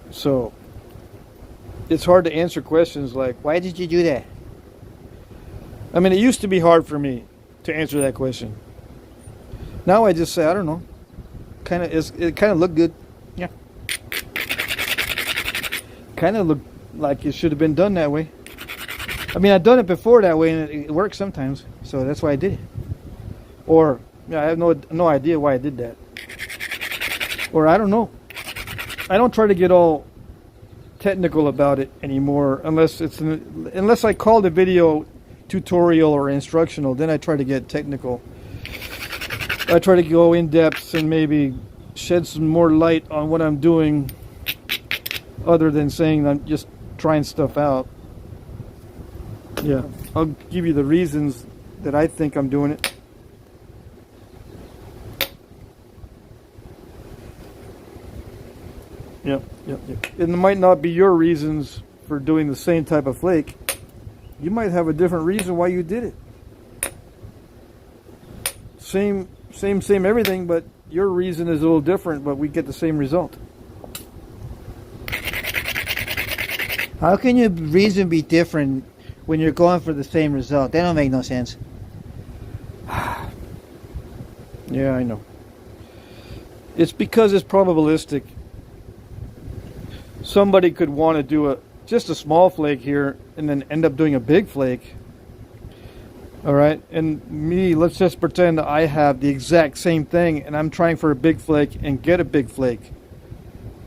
So it's hard to answer questions like, Why did you do that? I mean, it used to be hard for me to answer that question. Now I just say, I don't know. It kind of looked good. Yeah. Kind of looked like it should have been done that way. I mean, I've done it before that way, and it works sometimes. So that's why I did it. Or I have no idea why I did that. Or I don't know. I don't try to get all technical about it anymore unless I call the video tutorial or instructional. Then I try to get technical. I try to go in depth and maybe shed some more light on what I'm doing, other than saying I'm just trying stuff out. Yeah, I'll give you the reasons that I think I'm doing it. Yep. It might not be your reasons for doing the same type of flake. You might have a different reason why you did it. Same everything, but your reason is a little different, but we get the same result. How can your reason be different when you're going for the same result? That don't make no sense. Yeah, I know. It's because it's probabilistic. Somebody could want to do just a small flake here and then end up doing a big flake. All right, and me, let's just pretend that I have the exact same thing and I'm trying for a big flake and get a big flake.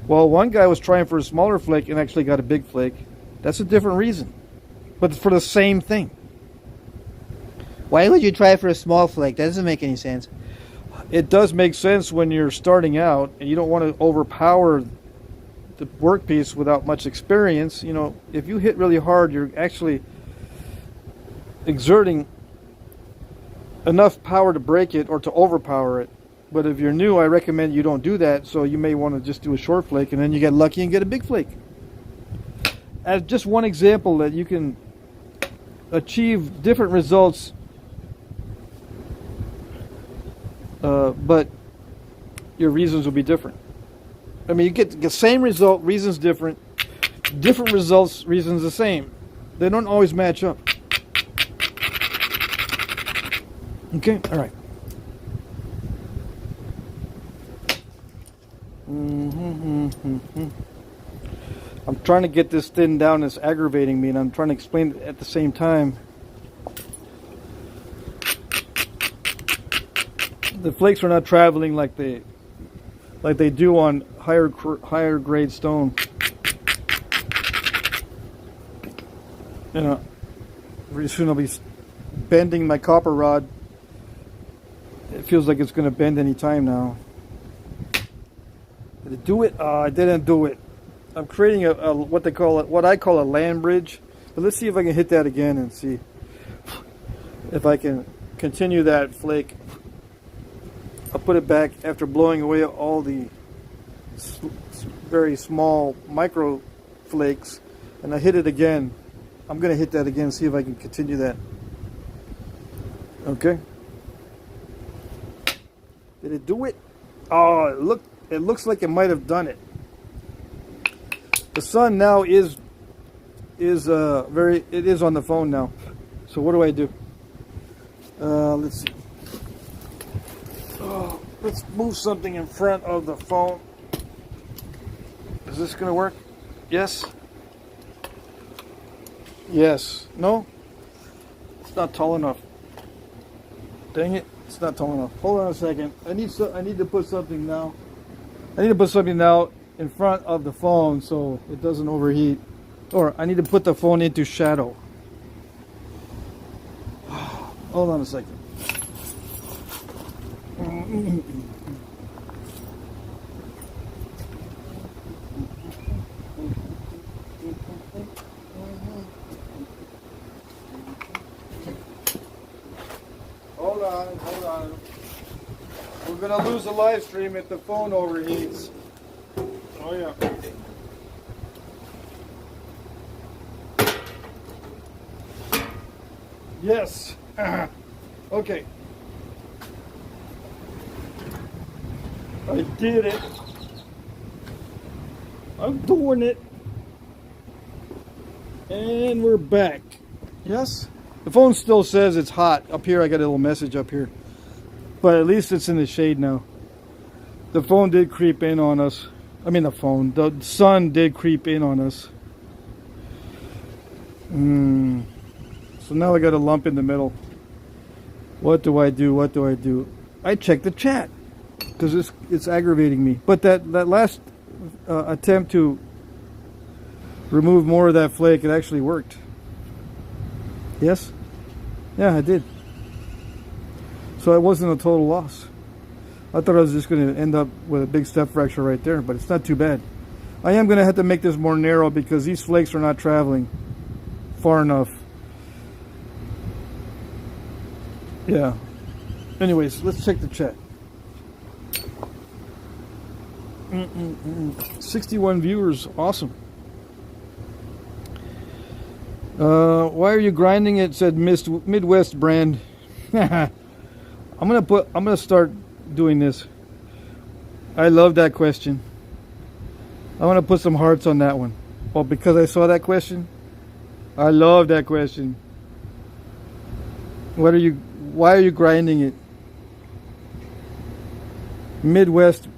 Well, one guy was trying for a smaller flake and actually got a big flake. That's a different reason, but for the same thing. Why would you try for a small flake? That doesn't make any sense. It does make sense when you're starting out and you don't want to overpower the workpiece without much experience. You know, if you hit really hard, you're actually exerting enough power to break it or to overpower it. But if you're new, I recommend you don't do that. So you may want to just do a short flake, and then you get lucky and get a big flake. As just one example that you can achieve different results, but your reasons will be different. I mean, you get the same result, reasons different. Different results, reasons the same. They don't always match up. Okay, all right. I'm trying to get this thin down. It's aggravating me, and I'm trying to explain it at the same time. The flakes are not traveling like they do on higher grade stone. You know, pretty soon I'll be bending my copper rod. It feels like it's going to bend any time now. Did it do it? I didn't do it. I'm creating what I call a land bridge. But let's see if I can hit that again and see if I can continue that flake. I'll put it back after blowing away all the very small micro flakes, and I hit it again. I'm going to hit that again and see if I can continue that. Okay. Did it do it? Oh, it looks like it might have done it. The sun now is on the phone now. So what do I do? Let's see. Oh, let's move something in front of the phone. Is this going to work? Yes. Yes. No? It's not tall enough. Dang it. It's not tall enough. Hold on a second. I need to put something now. I need to put something now in front of the phone so it doesn't overheat. Or I need to put the phone into shadow. Hold on a second. Hold on. We're gonna lose the live stream if the phone overheats. Oh yeah. Yes. Okay. I did it. I'm doing it. And we're back. Yes? The phone still says it's hot. Up here, I got a little message up here. But at least it's in the shade now. The phone did creep in on us. I mean the sun did creep in on us. So now I got a lump in the middle. What do I do? I check the chat. Because it's aggravating me. But that last attempt to remove more of that flake, it actually worked. Yes? Yeah, I did. So it wasn't a total loss. I thought I was just going to end up with a big step fracture right there, but it's not too bad. I am going to have to make this more narrow because these flakes are not traveling far enough. Yeah. Anyways, let's check the chat. 61 viewers, awesome. Why are you grinding it? Said Midwest brand. I'm gonna start doing this. I love that question. I want to put some hearts on that one. Well, because I saw that question. I love that question. Why are you grinding it? Midwest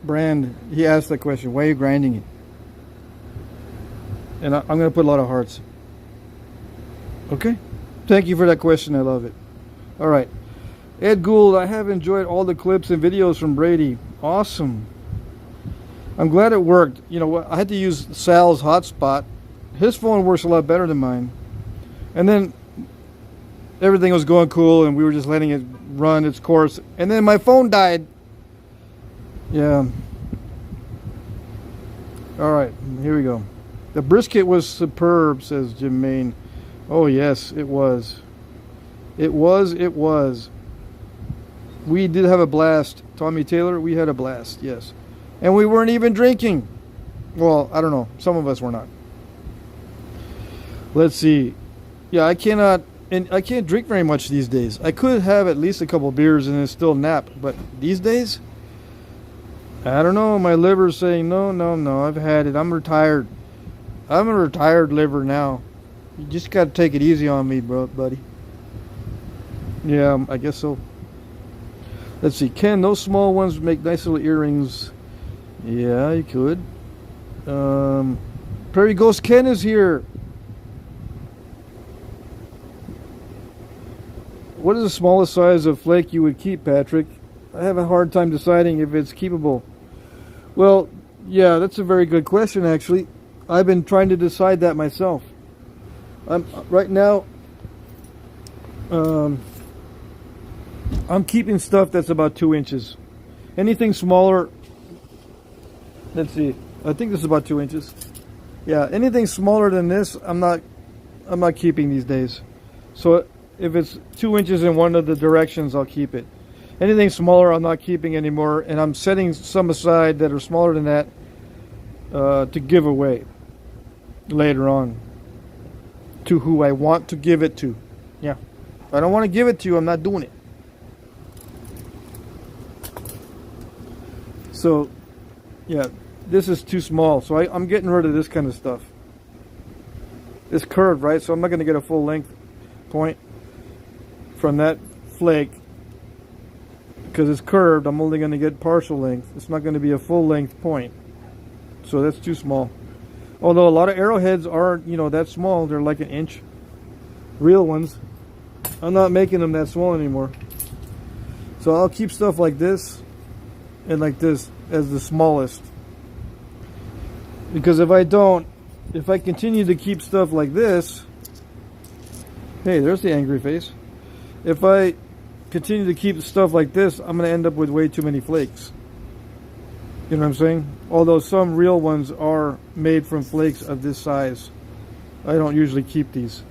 brand, he asked that question. Why are you grinding it? And I'm going to put a lot of hearts. Okay. Thank you for that question. I love it. All right. Ed Gould, I have enjoyed all the clips and videos from Brady. Awesome. I'm glad it worked. You know, I had to use Sal's hotspot. His phone works a lot better than mine. And then everything was going cool and we were just letting it run its course. And then my phone died. Yeah. All right, here we go. The brisket was superb, says Jim Main. Oh, yes, it was. It was. We did have a blast. Tommy Taylor, we had a blast, yes. And we weren't even drinking. Well, I don't know. Some of us were not. Let's see. Yeah, I can't drink very much these days. I could have at least a couple beers and then still nap. But these days, I don't know. My liver's saying, no, I've had it. I'm retired. I'm a retired liver now. You just got to take it easy on me, buddy. Yeah, I guess so. Let's see. Ken, those small ones make nice little earrings. Yeah, you could. Prairie Ghost Ken is here. What is the smallest size of flake you would keep, Patrick? I have a hard time deciding if it's keepable. Well, yeah, that's a very good question, actually. I've been trying to decide that myself. Right now, I'm keeping stuff that's about 2 inches. Anything smaller, let's see, I think this is about 2 inches. Yeah, anything smaller than this, I'm not keeping these days. So if it's 2 inches in one of the directions, I'll keep it. Anything smaller, I'm not keeping anymore, and I'm setting some aside that are smaller than that to give away later on to who I want to give it to. Yeah, if I don't want to give it to you, I'm not doing it. So, yeah, this is too small, so I'm getting rid of this kind of stuff. It's curved, right? So I'm not going to get a full length point from that flake. Because it's curved, I'm only going to get partial length. It's not going to be a full length point. So that's too small. Although a lot of arrowheads are, you know, that small. They're like an inch. Real ones. I'm not making them that small anymore. So I'll keep stuff like this and like this as the smallest. Because if I continue to keep stuff like this, hey, there's the angry face. If I continue to keep stuff like this, I'm going to end up with way too many flakes. You know what I'm saying? Although some real ones are made from flakes of this size. I don't usually keep these.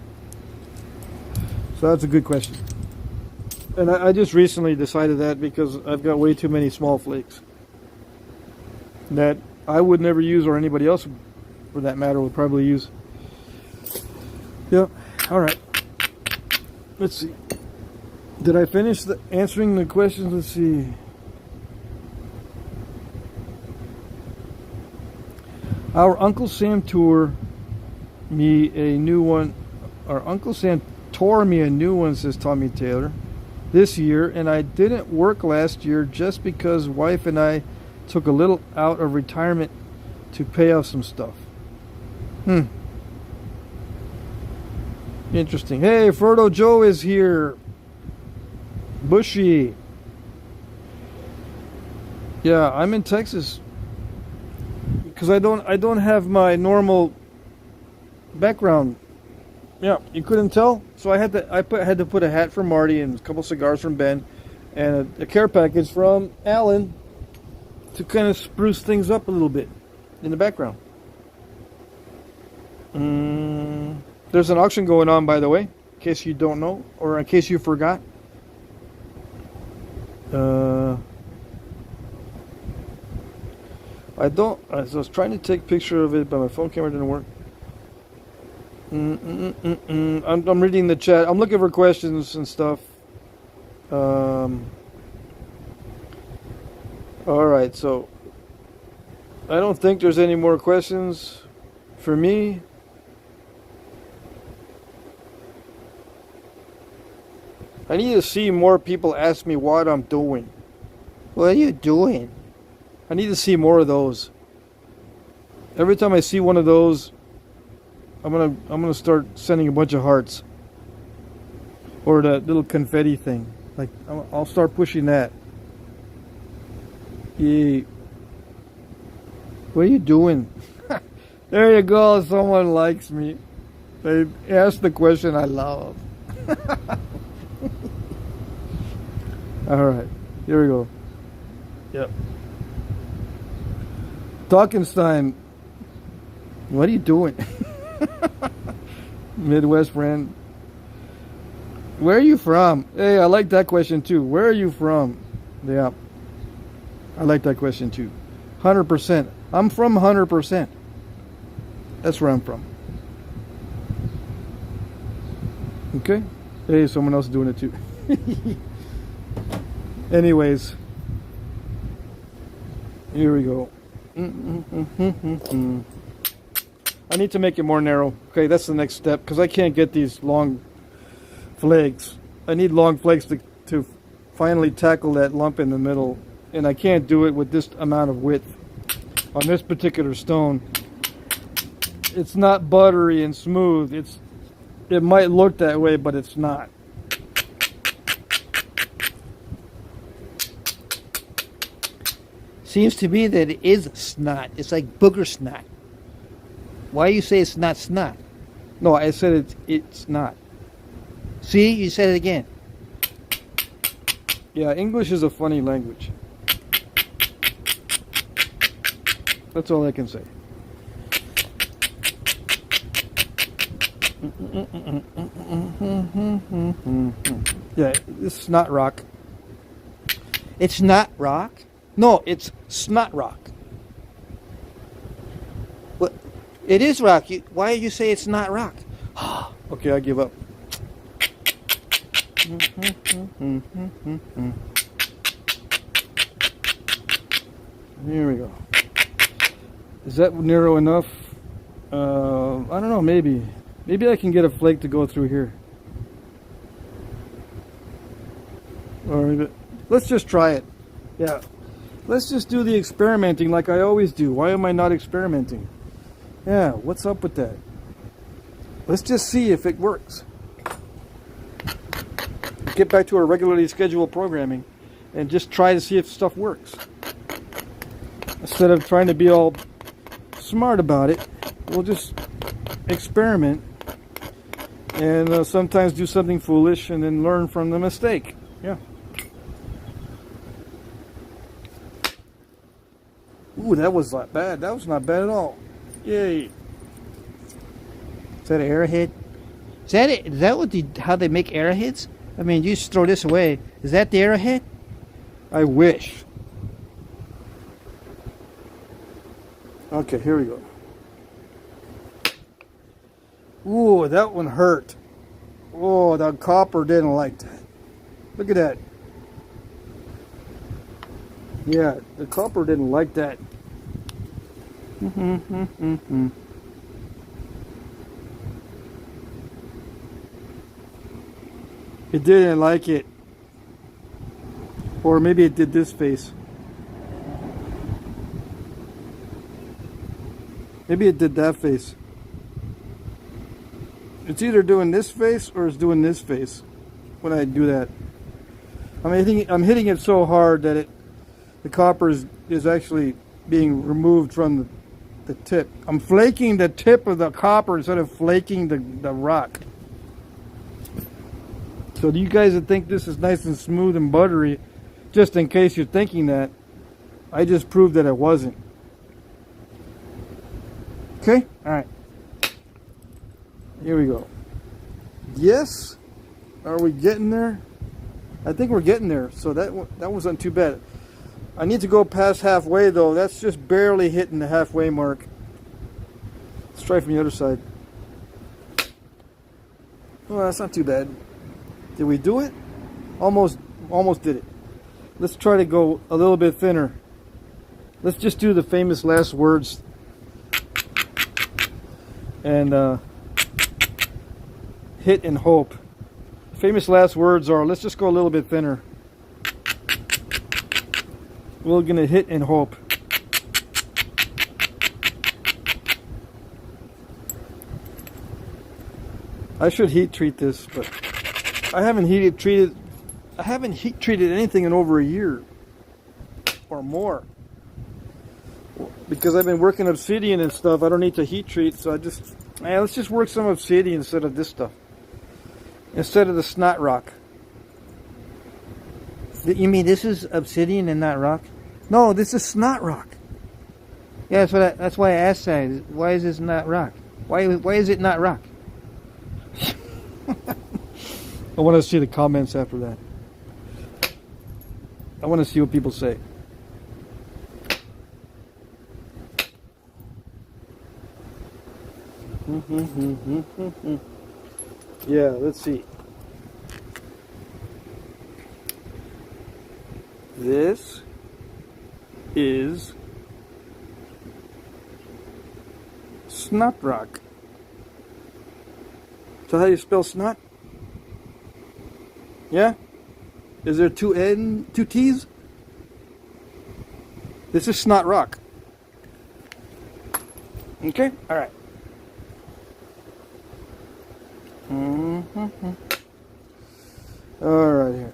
So that's a good question. And I just recently decided that because I've got way too many small flakes that I would never use, or anybody else for that matter would probably use. Yep. All right. Let's see. Did I finish answering the questions? Let's see. Our Uncle Sam tore me a new one. Our Uncle Sam tore me a new one, says Tommy Taylor, this year, and I didn't work last year just because wife and I took a little out of retirement to pay off some stuff. Interesting. Hey, Ferdo Joe is here. Bushy. Yeah, I'm in Texas because I don't have my normal background. Yeah, you couldn't tell, so I had to put a hat from Marty and a couple cigars from Ben and a care package from Alan to kind of spruce things up a little bit in the background. There's an auction going on, by the way, in case you don't know, or in case you forgot. I was trying to take a picture of it, but my phone camera didn't work. I'm reading the chat. I'm looking for questions and stuff. Alright, so I don't think there's any more questions for me. I need to see more people ask me what I'm doing. What are you doing? I need to see more of those. Every time I see one of those, I'm gonna start sending a bunch of hearts. Or that little confetti thing. Like, I'll start pushing that. Yeah. What are you doing? There you go, someone likes me. They asked the question I love. Alright, here we go. Yep. Talkenstein, what are you doing? Midwest friend. Where are you from? Hey, I like that question too. Where are you from? Yeah. I like that question too. 100%. I'm from 100%. That's where I'm from. Okay. Hey, someone else is doing it too. Anyways. Here we go. I need to make it more narrow. Okay, that's the next step because I can't get these long flakes. I need long flakes to finally tackle that lump in the middle, and I can't do it with this amount of width. on this particular stone. It's not buttery and smooth. It might look that way, but it's not. Seems to me that it is snot. It's like booger snot. Why you say it's not snot? No, I said it's not. See, you said it again. Yeah, English is a funny language. That's all I can say. Yeah, it's snot rock. It's not rock? No, it's snot rock. What? It is rock. Why do you say it's not rock? Okay, I give up. Here we go. Is that narrow enough? I don't know, maybe. Maybe I can get a flake to go through here. Or maybe, let's just try it. Yeah. Let's just do the experimenting like I always do. Why am I not experimenting? Yeah, what's up with that? Let's just see if it works. Get back to our regularly scheduled programming and just try to see if stuff works. Instead of trying to be all smart about it, we'll just experiment and sometimes do something foolish and then learn from the mistake. Yeah. Ooh, that was not bad. That was not bad at all. Yay. Is that an arrowhead? Is that it? Is that how they make arrowheads? I mean, you just throw this away. Is that the arrowhead? I wish. Okay, here we go. Ooh, that one hurt. Oh, that copper didn't like that. Look at that. Yeah, the copper didn't like that. It didn't like it. Or maybe it did this face. Maybe it did that face. It's either doing this face or it's doing this face when I do that. I'm hitting it so hard that the copper is actually being removed from the tip. I'm flaking the tip of the copper instead of flaking the rock. So you guys that think this is nice and smooth and buttery, just in case you're thinking that, I just proved that it wasn't. Okay? Alright. Here we go. Yes? Are we getting there? I think we're getting there, so that wasn't too bad. I need to go past halfway though. That's just barely hitting the halfway mark. Let's try from the other side. Oh, that's not too bad. Did we do it? Almost did it. Let's try to go a little bit thinner. Let's just do the famous last words. And hit and hope. Famous last words are, let's just go a little bit thinner. We're gonna hit and hope. I should heat treat this, but I haven't heat treated anything in over a year or more. Because I've been working obsidian and stuff, I don't need to heat treat, so let's just work some obsidian instead of this stuff. Instead of the snot rock. You mean this is obsidian and not rock? No, this is snot rock. Yeah, that's why I asked that. Why is this not rock? Why is it not rock? I want to see the comments after that. I want to see what people say. Yeah, let's see. This is snot rock. So how do you spell snot? Yeah? Is there two T's? This is snot rock. Okay, all right. Mm-hmm. All right here.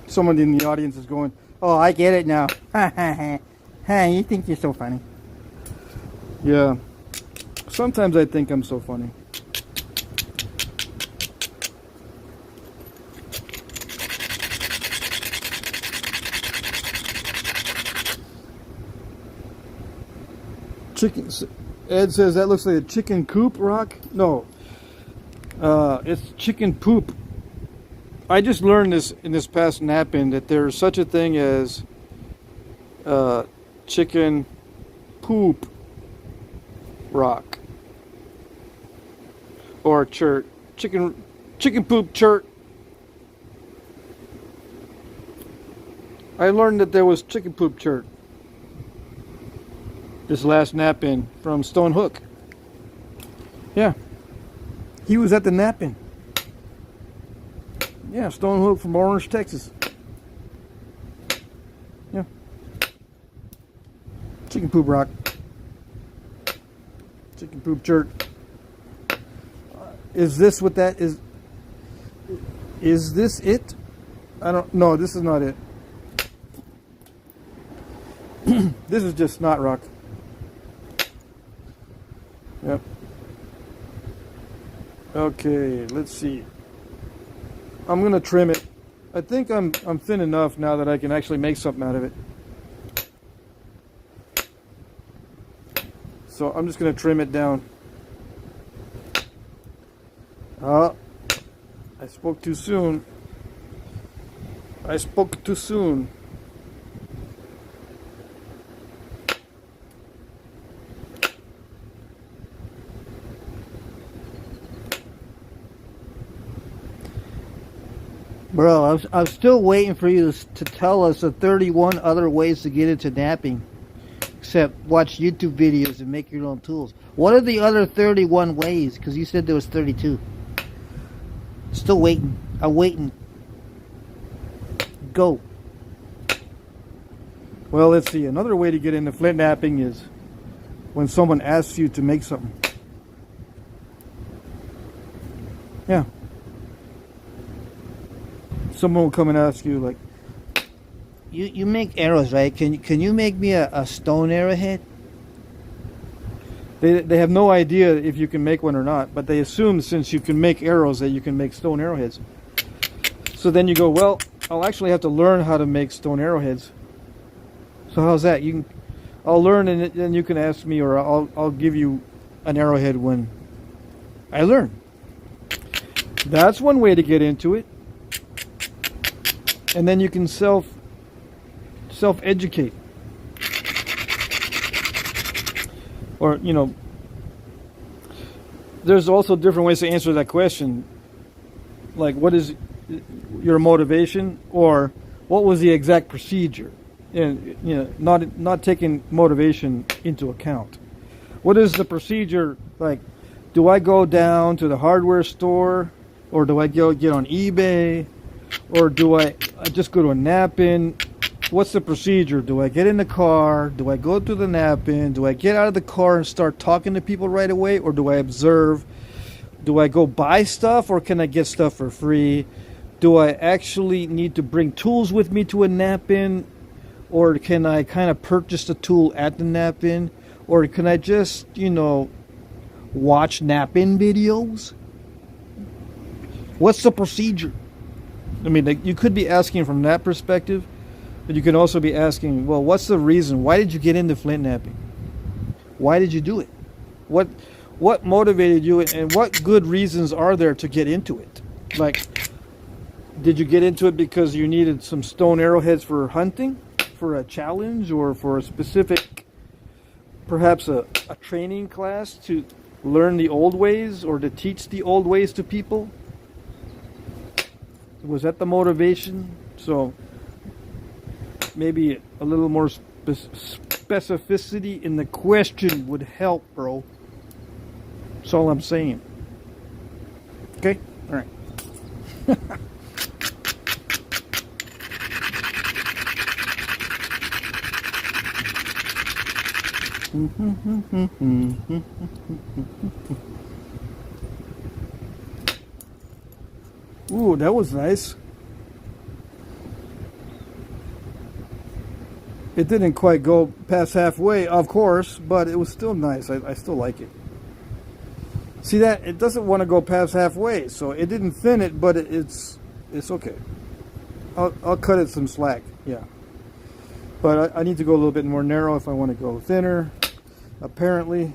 Someone in the audience is going, Oh, I get it now. You think you're so funny. yeah. Sometimes I think I'm so funny. Chicken. Ed says that looks like a chicken coop rock. No, it's chicken poop. I just learned this in this past napping that there's such a thing as chicken poop rock or chert. Chicken poop chert. I learned that there was chicken poop chert this last nap-in from Stone Hook. Yeah. He was at the nap-in. Yeah, Stone Hook from Orange, Texas. Yeah. Chicken poop rock. Chicken poop chert. Is this what that is? Is this it? I don't know. This is not it. This is just snot rock. Yep. Okay, let's see. I'm gonna trim it. I think I'm thin enough now that I can actually make something out of it. So I'm just gonna trim it down. Oh, I spoke too soon. I spoke too soon. Bro, I'm still waiting for you to tell us the 31 other ways to get into napping. Except watch YouTube videos and make your own tools. What are the other 31 ways? Because you said there was 32. Still waiting. I'm waiting. Go. Well, let's see. Another way to get into Flintknapping is when someone asks you to make something. Yeah. Someone will come and ask you, like, You make arrows, right? Can you make me a stone arrowhead? they have no idea if you can make one or not, but they assume since you can make arrows that you can make stone arrowheads. So then you go, well, I'll actually have to learn how to make stone arrowheads. So how's that? I'll learn, and then you can ask me, or I'll give you an arrowhead when I learn. That's one way to get into it. And then you can self-educate. Or, you know, there's also different ways to answer that question. Like, what is your motivation, or what was the exact procedure? And, you know, not taking motivation into account. What is the procedure? Like, do I go down to the hardware store, or do I go get on eBay, or do I just go to a nap-in? What's the procedure? Do I get in the car? Do I go to the nap-in? Do I get out of the car and start talking to people right away? Or do I observe? Do I go buy stuff, or can I get stuff for free? Do I actually need to bring tools with me to a nap-in? Or can I kind of purchase the tool at the nap-in? Or can I just, you know, watch nap-in videos? What's the procedure? I mean, like, you could be asking from that perspective, but you could also be asking, well, what's the reason? Why did you get into Flintknapping? Why did you do it? What motivated you, and what good reasons are there to get into it? Like, did you get into it because you needed some stone arrowheads for hunting, for a challenge, or for a specific, perhaps a training class to learn the old ways, or to teach the old ways to people? Was that the motivation? So maybe a little more specificity in the question would help, bro. That's all I'm saying. Okay? All right. Ooh, that was nice. It didn't quite go past halfway, of course, but it was still nice. I still like it. See that? It doesn't want to go past halfway, so it didn't thin it, but it's okay. I'll cut it some slack, yeah. But I need to go a little bit more narrow if I want to go thinner. Apparently,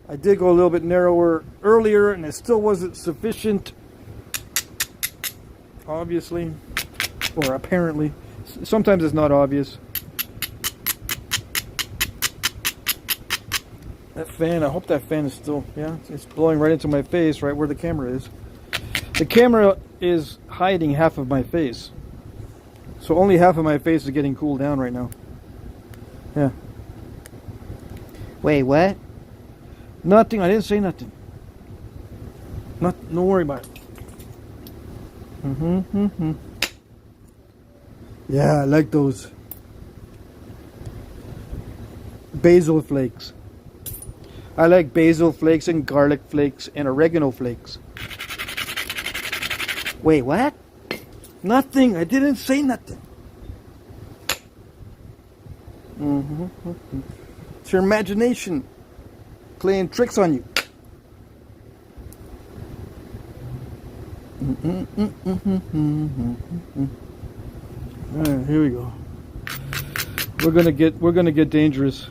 I did go a little bit narrower earlier, and it still wasn't sufficient. Obviously, or apparently. Sometimes it's not obvious. That fan, I hope that fan is still, yeah, it's blowing right into my face, right where the camera is. The camera is hiding half of my face. So only half of my face is getting cooled down right now. Yeah. Wait, what? Nothing, I didn't say nothing. Don't worry about it. Yeah, I like those basil flakes. I like basil flakes and garlic flakes and oregano flakes. Wait, what? Nothing. I didn't say nothing. It's your imagination playing tricks on you. Alright, here we go. We're gonna get dangerous.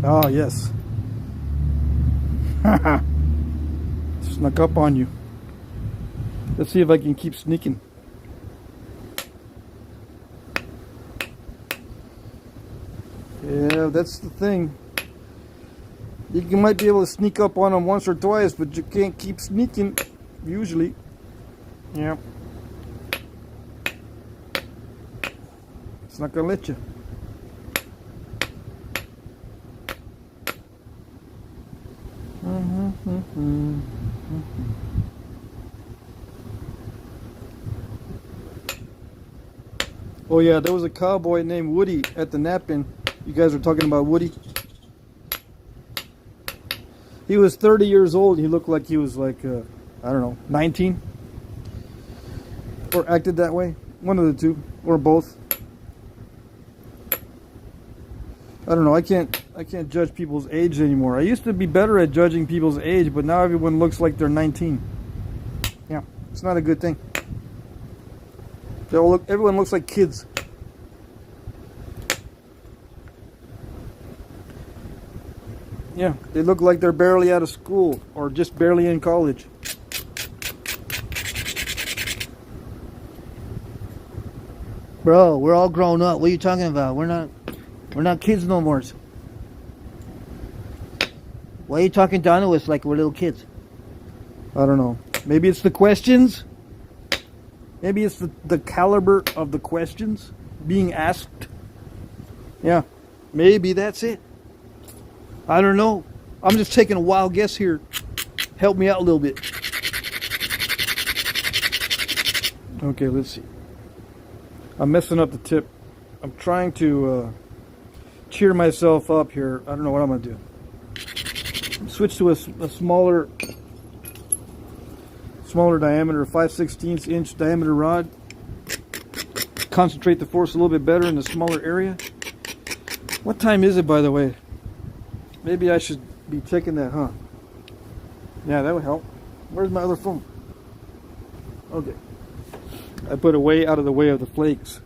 Oh yes. Snuck up on you. Let's see if I can keep sneaking. Yeah, that's the thing. You might be able to sneak up on them once or twice, but you can't keep sneaking, usually. Yeah. It's not gonna let you. Oh yeah, there was a cowboy named Woody at the Knapping. You guys were talking about Woody. He was 30 years old. He looked like he was like, I don't know, 19. Or acted that way. One of the two. Or both. I don't know. I can't judge people's age anymore. I used to be better at judging people's age, but now everyone looks like they're 19. Yeah, it's not a good thing. Everyone looks like kids. Yeah, they look like they're barely out of school or just barely in college. Bro, we're all grown up. What are you talking about? We're not kids no more. Why are you talking down to us like we're little kids? I don't know. Maybe it's the questions. Maybe it's the caliber of the questions being asked. Yeah, maybe that's it. I don't know. I'm just taking a wild guess here. Help me out a little bit. Okay, let's see. I'm messing up the tip. I'm trying to cheer myself up here. I don't know what I'm going to do. Switch to a smaller diameter, 5/16 inch diameter rod. Concentrate the force a little bit better in the smaller area. What time is it, by the way? Maybe I should be checking that, huh? Yeah, that would help. Where's my other phone? Okay. I put it way out of the way of the flakes.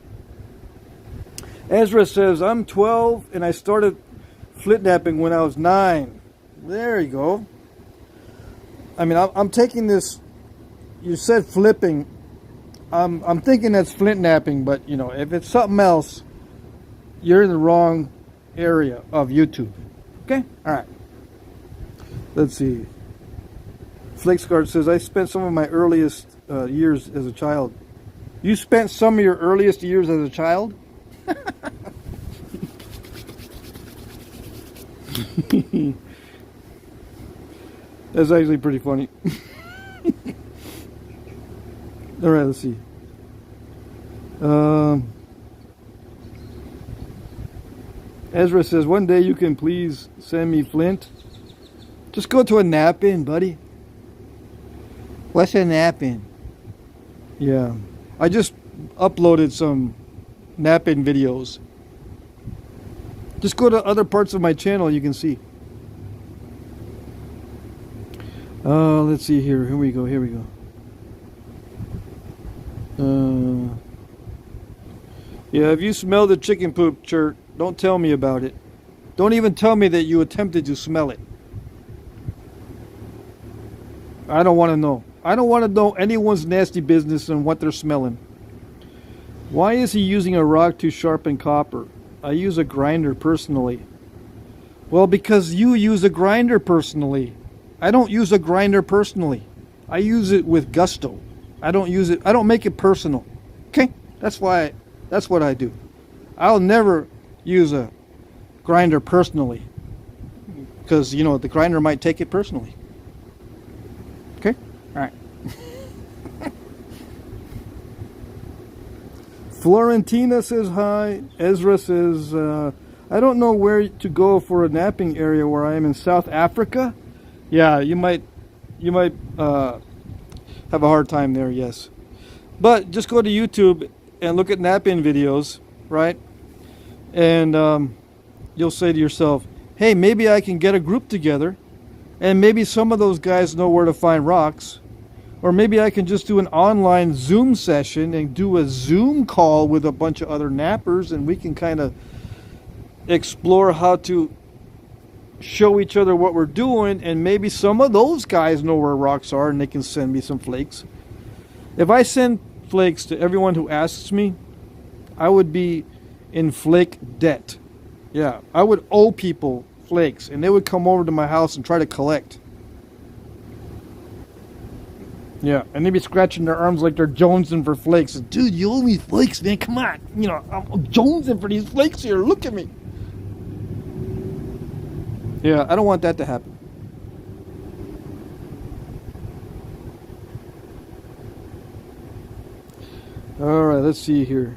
Ezra says, I'm 12 and I started Flintknapping when I was 9. There you go. I mean, I'm taking this. You said flipping. I'm thinking that's Flintknapping, but you know, if it's something else, you're in the wrong area of YouTube. Okay? Alright. Let's see. Flakesguard says, I spent some of my earliest years as a child. You spent some of your earliest years as a child? That's actually pretty funny. All right, let's see. Ezra says, one day you can please send me Flint. Just go to a nap-in, buddy. What's a nap-in? Yeah. I just uploaded some nap-in videos. Just go to other parts of my channel, you can see. Let's see here. Here we go. Yeah, if you smell the chicken poop, Chert, don't tell me about it. Don't even tell me that you attempted to smell it. I don't want to know. I don't want to know anyone's nasty business and what they're smelling. Why is he using a rock to sharpen copper? I use a grinder personally. Well, because you use a grinder personally. I don't use a grinder personally. I use it with gusto. I don't make it personal. Okay? That's what I do. I'll never use a grinder personally. Because, you know, the grinder might take it personally. Okay? Alright. Florentina says hi. Ezra says, I don't know where to go for a napping area where I am in South Africa. Yeah, you might have a hard time there, yes. But just go to YouTube and look at nap-in videos, right? And you'll say to yourself, hey, maybe I can get a group together, and maybe some of those guys know where to find rocks. Or maybe I can just do an online Zoom session and do a Zoom call with a bunch of other nappers, and we can kind of explore how to show each other what we're doing, and maybe some of those guys know where rocks are and they can send me some flakes. If I send flakes to everyone who asks me, I would be in flake debt. Yeah, I would owe people flakes, and they would come over to my house and try to collect. Yeah, and they'd be scratching their arms like they're jonesing for flakes. Dude, you owe me flakes, man. Come on. You know, I'm jonesing for these flakes here. Look at me. Yeah, I don't want that to happen. All right, let's see here.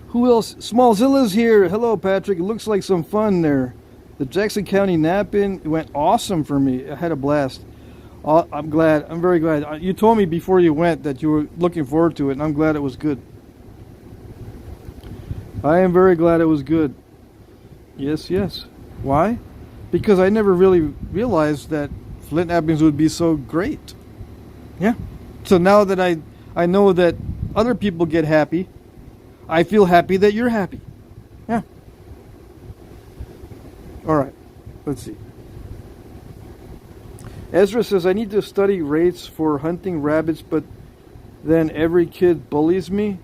Who else? Smallzilla's here. Hello, Patrick. It looks like some fun there. The Jackson County nap-in went awesome for me. I had a blast. I'm glad. I'm very glad. You told me before you went that you were looking forward to it, and I'm glad it was good. I am very glad it was good. Yes, yes. Why? Because I never really realized that Flintknappings would be so great. Yeah. So now that I know that other people get happy, I feel happy that you're happy. Yeah. All right. Let's see. Ezra says, I need to study rates for hunting rabbits, but then every kid bullies me.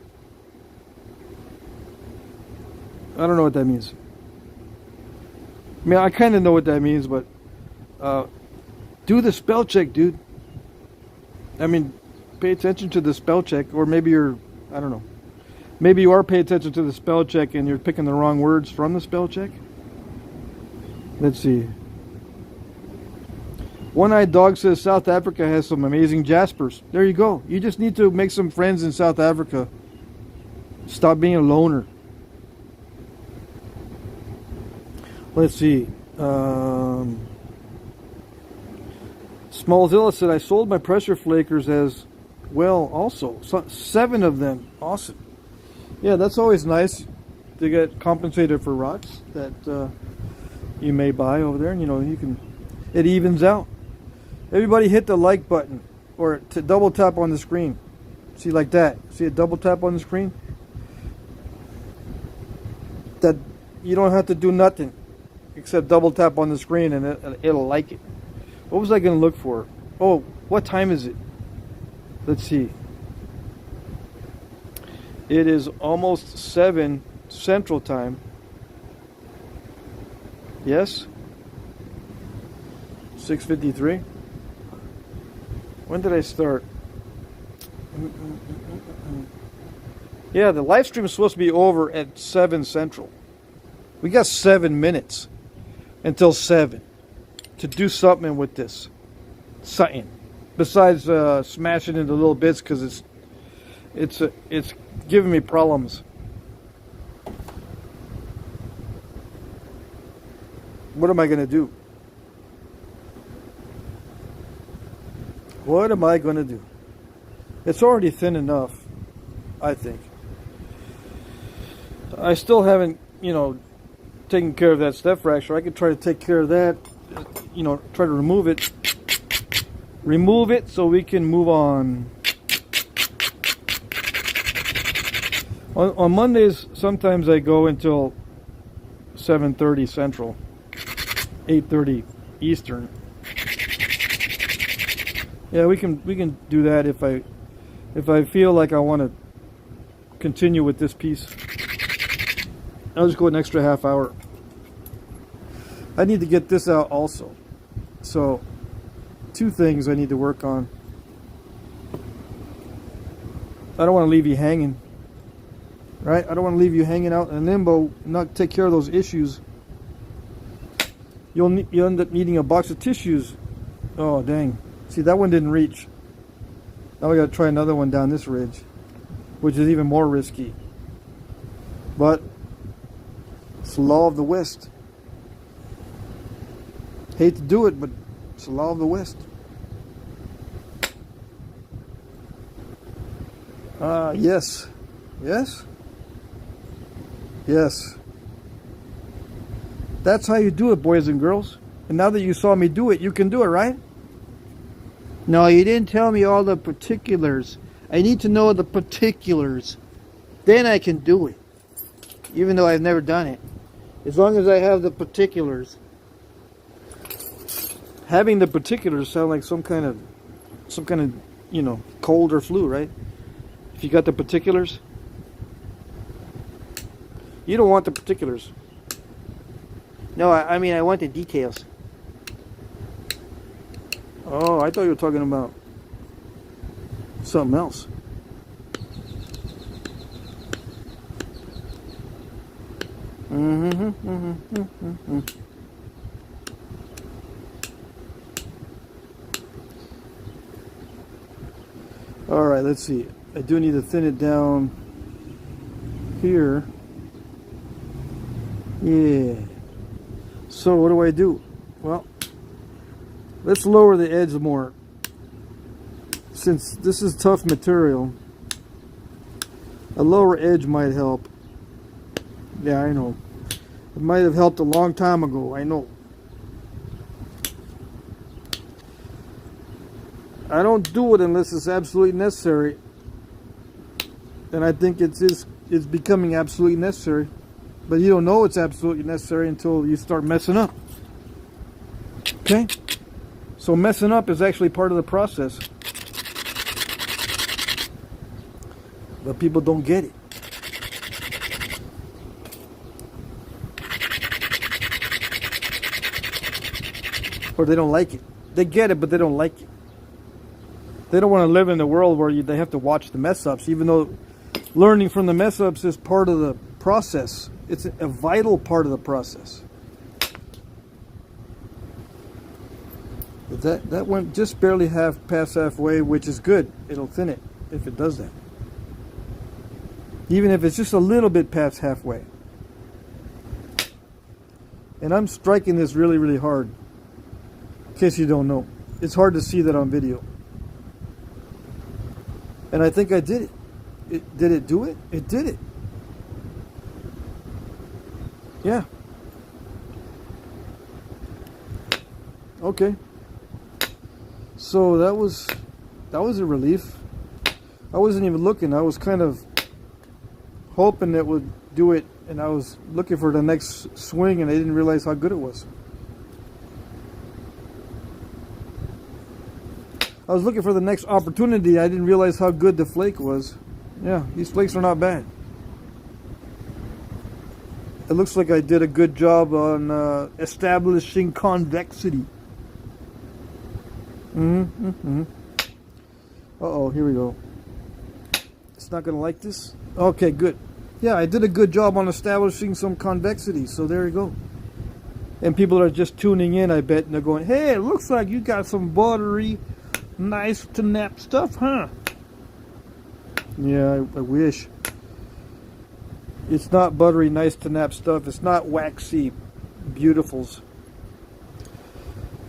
I don't know what that means. I mean, I kind of know what that means, but do the spell check, dude. I mean, pay attention to the spell check, or maybe you're, I don't know. Maybe you are paying attention to the spell check and you're picking the wrong words from the spell check. Let's see. One-Eyed Dog says South Africa has some amazing jaspers. There you go. You just need to make some friends in South Africa. Stop being a loner. Let's see. Smallzilla said, I sold my pressure flakers as well also. 7 of them. Awesome. Yeah, that's always nice to get compensated for rocks that you may buy over there. And, you know, you can, it evens out. Everybody hit the like button or to double tap on the screen. See, like that. See a double tap on the screen? That you don't have to do nothing except double tap on the screen and it'll like it. What was I going to look for? Oh, what time is it? Let's see. It is almost 7 Central Time. Yes? 6:53. When did I start? Yeah, the live stream is supposed to be over at 7 Central. We got 7 minutes until 7 to do something with this. something besides smashing into little bits, because it's giving me problems. What am I going to do? What am I going to do? It's already thin enough, I think. I still haven't, you know, taken care of that step fracture. I could try to take care of that, you know, try to remove it. Remove it so we can move on. On Mondays, sometimes I go until 7:30 Central, 8:30 Eastern. Yeah, we can do that if I feel like I want to continue with this piece. I'll just go an extra half hour. I need to get this out also. So, two things I need to work on. I don't want to leave you hanging. Right? I don't want to leave you hanging out in limbo and not take care of those issues. You'll end up needing a box of tissues. Oh, dang. See, that one didn't reach. Now we got to try another one down this ridge, which is even more risky. But it's the law of the West. Hate to do it, but it's the law of the West. Yes. Yes? Yes. That's how you do it, boys and girls. And now that you saw me do it, you can do it, right? No, you didn't tell me all the particulars. I need to know the particulars. Then I can do it. Even though I've never done it. As long as I have the particulars. Having the particulars sound like some kind of, you know, cold or flu, right? If you got the particulars. You don't want the particulars. No, I mean I want the details. Oh, I thought you were talking about something else. All right, let's see. I do need to thin it down here. Yeah. So what do I do? Well, let's lower the edge more. Since this is tough material, a lower edge might help. Yeah, I know. It might have helped a long time ago, I know. I don't do it unless it's absolutely necessary. And I think it's becoming absolutely necessary. But you don't know it's absolutely necessary until you start messing up. Okay? So messing up is actually part of the process. But people don't get it. Or they don't like it. They get it, but they don't like it. They don't want to live in the world where they have to watch the mess ups, even though learning from the mess ups is part of the process. It's a vital part of the process. But that went just barely past halfway, which is good. It'll thin it if it does that. Even if it's just a little bit past halfway. And I'm striking this really, really hard. In case you don't know. It's hard to see that on video. And I think I did it. Did it do it? It did it. Yeah. Okay. So that was a relief. I wasn't even looking. I was kind of hoping it would do it, and I was looking for the next swing, and I didn't realize how good it was. I was looking for the next opportunity. I didn't realize how good the flake was. Yeah, these flakes are not bad. It looks like I did a good job on establishing convexity. Uh-oh, here we go. It's not going to like this? Okay, good. Yeah, I did a good job on establishing some convexity, so there you go. And people are just tuning in, I bet, and they're going, hey, it looks like you got some buttery, nice to nap stuff, huh? Yeah, I wish. It's not buttery, nice to nap stuff. It's not waxy beautifuls.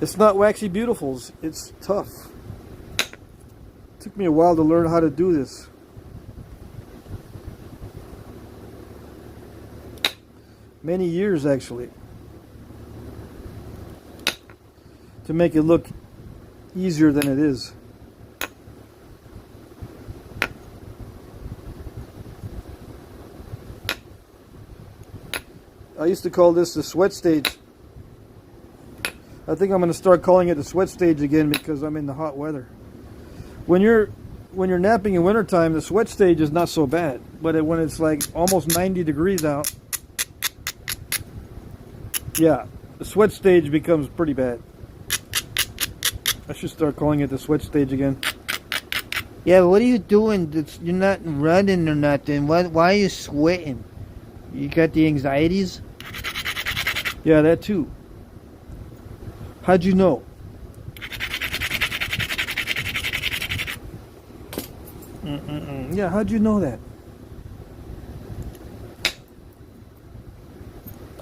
It's not waxy beautifuls. It's tough. It took me a while to learn how to do this. Many years, actually. To make it look easier than it is. I used to call this the sweat stage. I think I'm going to start calling it the sweat stage again because I'm in the hot weather. When you're napping in wintertime, the sweat stage is not so bad. But when it's like almost 90 degrees out, yeah, the sweat stage becomes pretty bad. I should start calling it the sweat stage again. Yeah, but what are you doing? You're not running or nothing. Why are you sweating? You got the anxieties? Yeah, that too. How'd you know? Yeah, how'd you know that?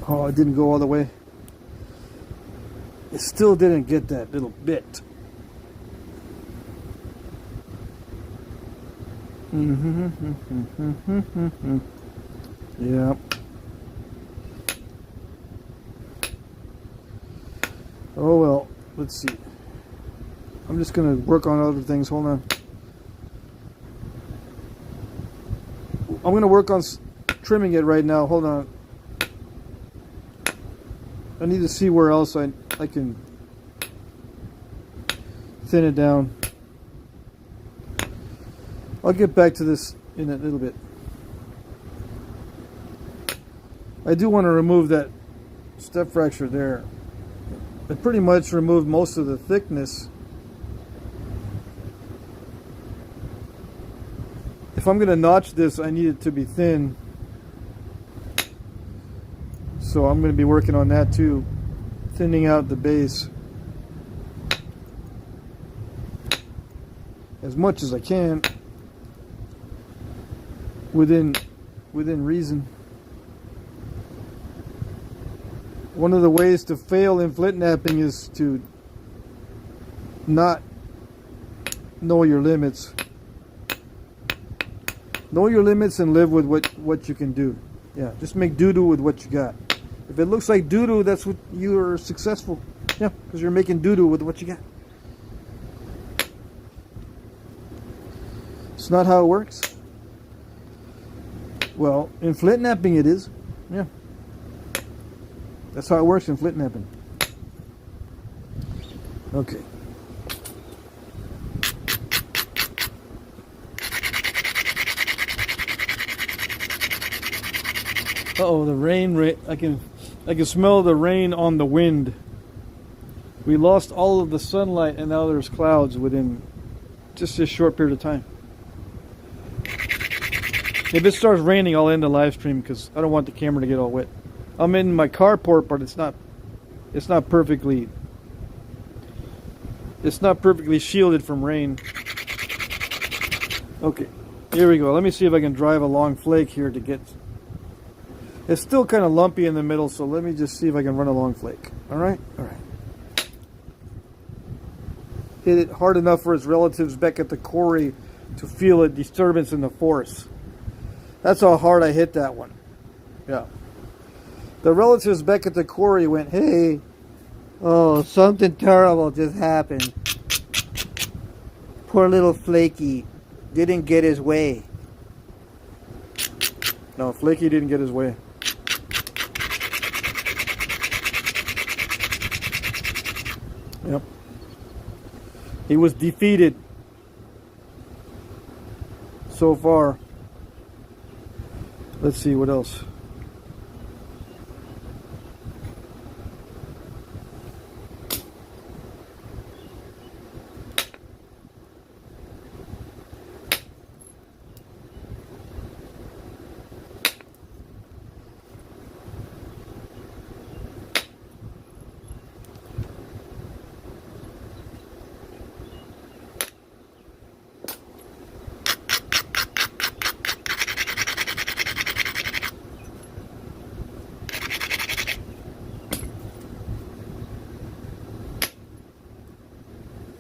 Oh, it didn't go all the way. It still didn't get that little bit. Yeah. Oh well, let's see. I'm just gonna work on other things. Hold on. I'm gonna work on trimming it right now. Hold on. I need to see where else I can thin it down. I'll get back to this in a little bit. I do want to remove that step fracture there. I pretty much removed most of the thickness. If I'm going to notch this, I need it to be thin. So I'm going to be working on that too. Thinning out the base as much as I can within reason. One of the ways to fail in Flintknapping is to not know your limits. Know your limits and live with what you can do. Yeah, just make doo-doo with what you got. If it looks like doo-doo, that's what you're successful. Yeah, because you're making doo-doo with what you got. It's not how it works. Well, in Flintknapping it is. Yeah. That's how it works in Flintknapping. Okay. Uh-oh, the rain, I can smell the rain on the wind. We lost all of the sunlight and now there's clouds within just this short period of time. If it starts raining, I'll end the live stream because I don't want the camera to get all wet. I'm in my carport, but it's not perfectly shielded from rain. Okay, here we go. Let me see if I can drive a long flake here to get. It's still kind of lumpy in the middle, so let me just see if I can run a long flake. All right, all right. Hit it hard enough for its relatives back at the quarry to feel a disturbance in the force. That's how hard I hit that one. Yeah. The relatives back at the quarry went, hey, oh, something terrible just happened. Poor little Flaky didn't get his way. No, Flaky didn't get his way. Yep. He was defeated so far. Let's see what else.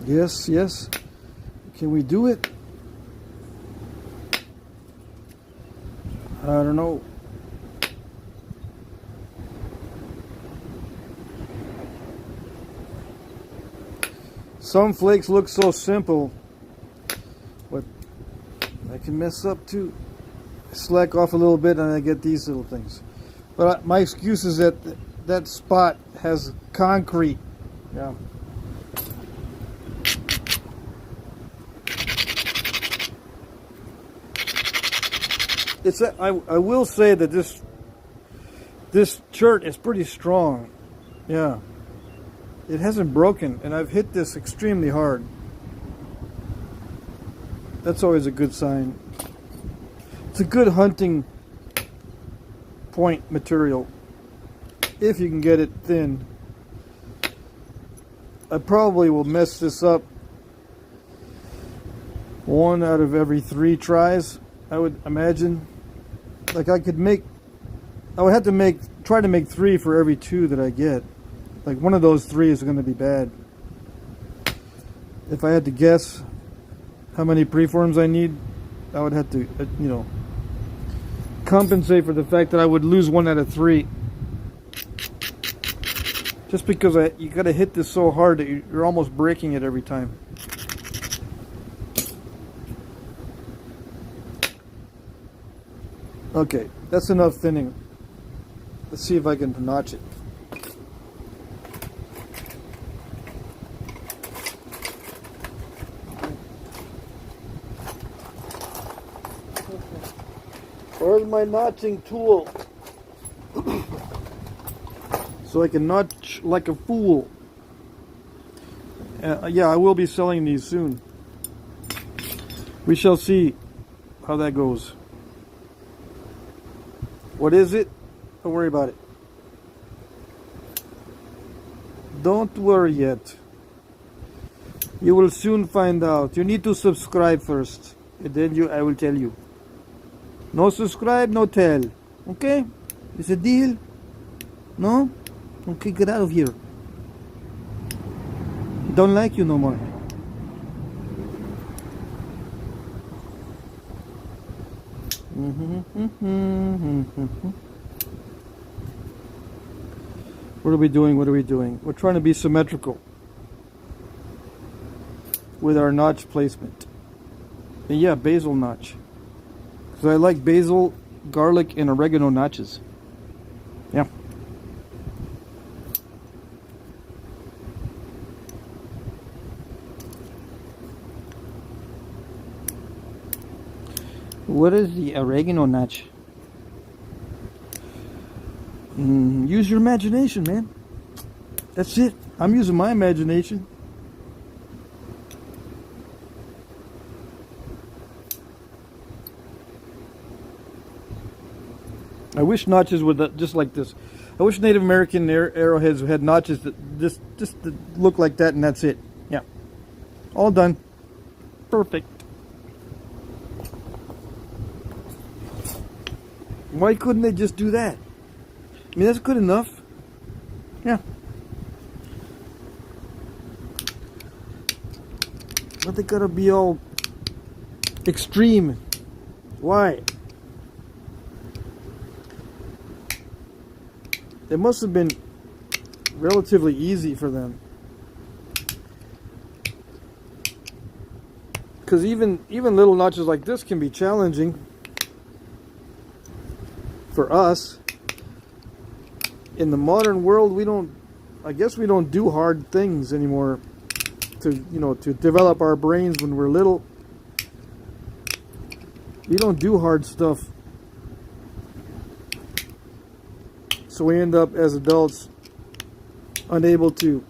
guess, yes. Can we do it? I don't know. Some flakes look so simple, but I can mess up too. Slack off a little bit and I get these little things. But my excuse is that that spot has concrete. Yeah. It's I will say that this shirt is pretty strong. Yeah. It hasn't broken, and I've hit this extremely hard. That's always a good sign. It's a good hunting point material if you can get it thin. I probably will mess this up 1 out of every 3 tries, I would imagine. Like I would have to try to make 3 for every 2 that I get. Like one of those 3 is going to be bad. If I had to guess how many preforms I need, I would have to, compensate for the fact that I would lose 1 out of 3. Just because you got to hit this so hard that you're almost breaking it every time. Okay, that's enough thinning. Let's see if I can notch it. Where's my notching tool? So I can notch like a fool. Yeah, I will be selling these soon. We shall see how that goes. What is it? Don't worry about it. Don't worry yet. You will soon find out. You need to subscribe first, and then I will tell you. No subscribe, no tell. Okay? Is a deal? No? Okay, get out of here. Don't like you no more. What are we doing? What are we doing? We're trying to be symmetrical with our notch placement. And yeah, basil notch. Because I like basil, garlic, and oregano notches. Yeah. What is the oregano notch? Use your imagination, man. That's it. I'm using my imagination. I wish notches were just like this. I wish Native American arrowheads had notches that just look like that, and that's it. Yeah. All done. Perfect. Why couldn't they just do that? I mean, that's good enough. Yeah. But they gotta be all extreme. Why? It must have been relatively easy for them. Because even little notches like this can be challenging for us. In the modern world, I guess we don't do hard things anymore to develop our brains when we're little. We don't do hard stuff. So we end up as adults unable to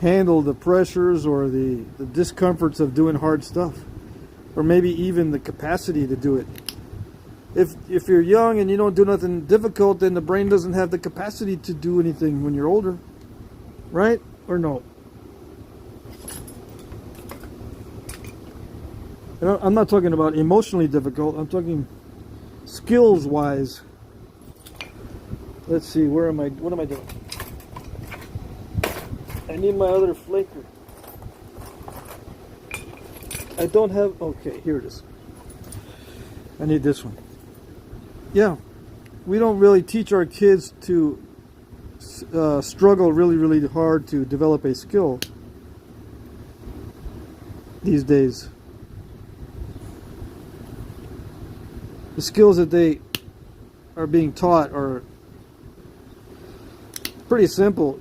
handle the pressures or the discomforts of doing hard stuff, or maybe even the capacity to do it. If you're young and you don't do nothing difficult, then the brain doesn't have the capacity to do anything when you're older, right? Or no? And I'm not talking about emotionally difficult. I'm talking skills-wise. Let's see, where am I? What am I doing? I need my other flaker. I don't have, okay, here it is. I need this one. Yeah, we don't really teach our kids to struggle really hard to develop a skill these days. The skills that they are being taught are pretty simple.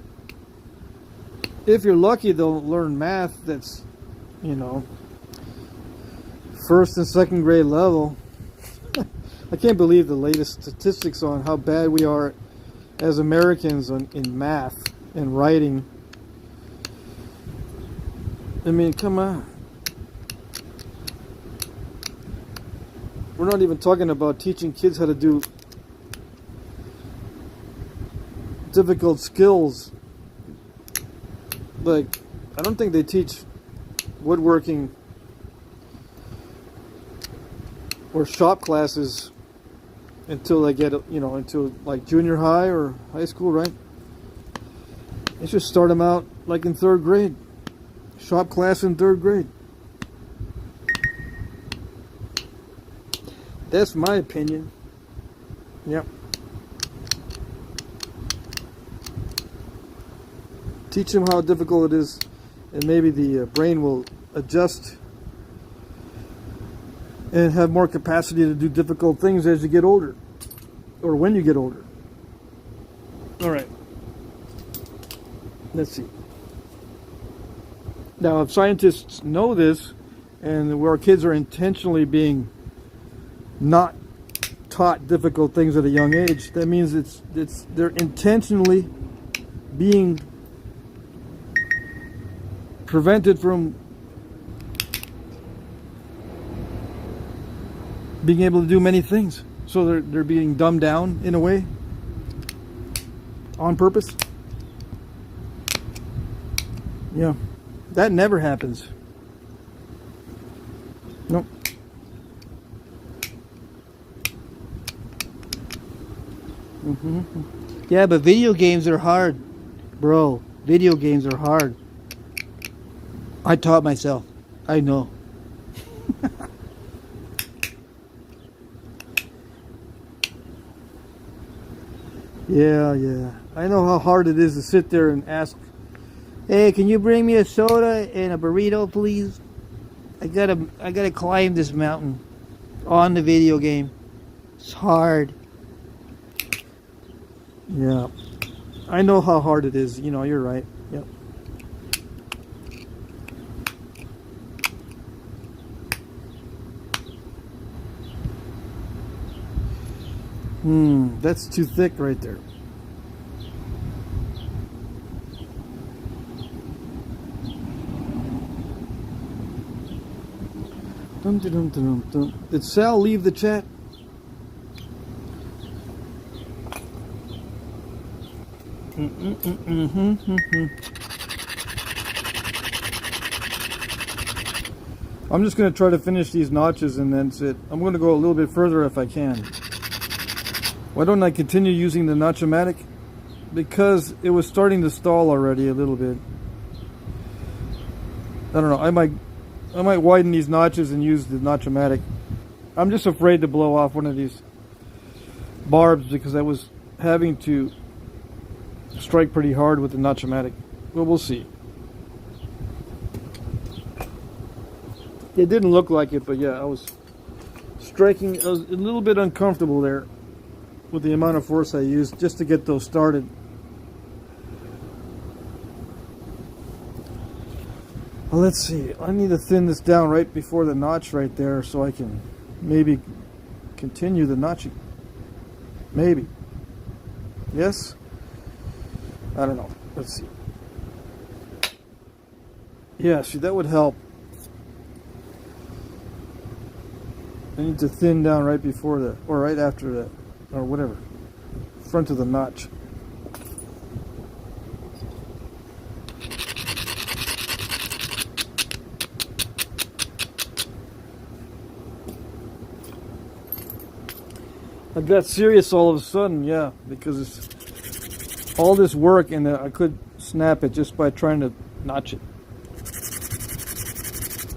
If you're lucky, they'll learn math that's, you know, first and second grade level. I can't believe the latest statistics on how bad we are as Americans in math and writing. I mean, come on. We're not even talking about teaching kids how to do difficult skills. Like, I don't think they teach woodworking or shop classes until they get, you know, until like junior high or high school, right? They should start them out like in 3rd grade. Shop class in 3rd grade. That's my opinion. Yep. Teach them how difficult it is, and maybe the brain will adjust and have more capacity to do difficult things as you get older, or when you get older. All right. Let's see. Now, if scientists know this, and where our kids are intentionally being not taught difficult things at a young age, that means they're intentionally being prevented from being able to do many things. So they're being dumbed down in a way on purpose. Yeah, that never happens. Nope. Yeah, but video games are hard, bro. Video games are hard. I taught myself. I know. Yeah. I know how hard it is to sit there and ask, Hey, can you bring me a soda and a burrito, please? I gotta climb this mountain on the video game. It's hard. yeah. I know how hard it is. You know, you're right. Yep. That's too thick right there. Dum, dum, dum, dum, dum. Did Sal leave the chat? I'm just going to try to finish these notches and then that's it. I'm going to go a little bit further if I can. Why don't I continue using the Notch-O-Matic? Because it was starting to stall already a little bit. I don't know. I might widen these notches and use the Notch-O-Matic. I'm just afraid to blow off one of these barbs because I was having to strike pretty hard with the Notch-O-Matic. Well, we'll see. It didn't look like it, but yeah, I was striking. I was a little bit uncomfortable there with the amount of force I used just to get those started. Well, let's see. I need to thin this down right before the notch right there so I can maybe continue the notching. Maybe. Yes? I don't know. Let's see. Yeah, see, that would help. I need to thin down right before that, or right after that, or whatever. Front of the notch. I got serious all of a sudden, yeah, because it's all this work, and I could snap it just by trying to notch it.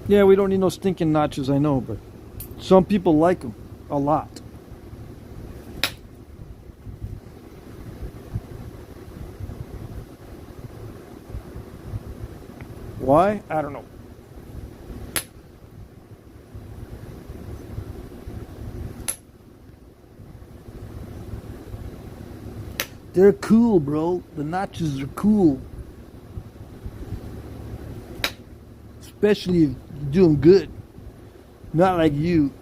Yeah, we don't need no stinking notches, I know, but some people like them a lot. Why? I don't know. They're cool, bro. The notches are cool. Especially if you're doing good. Not like you.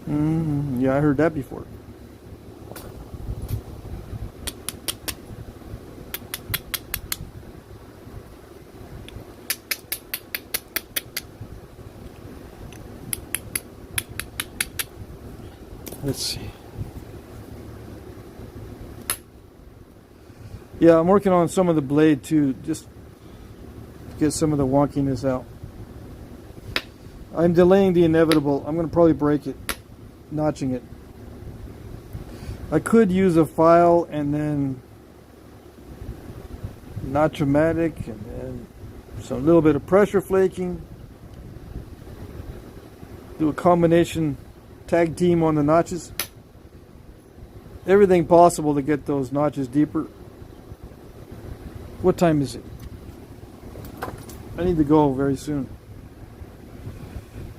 Yeah, I heard that before. Let's see. Yeah, I'm working on some of the blade too, just to get some of the wonkiness out. I'm delaying the inevitable. I'm going to probably break it, notching it. I could use a file and then notch-o-matic and then some little bit of pressure flaking. Do a combination tag team on the notches. Everything possible to get those notches deeper. What time is it? I need to go very soon.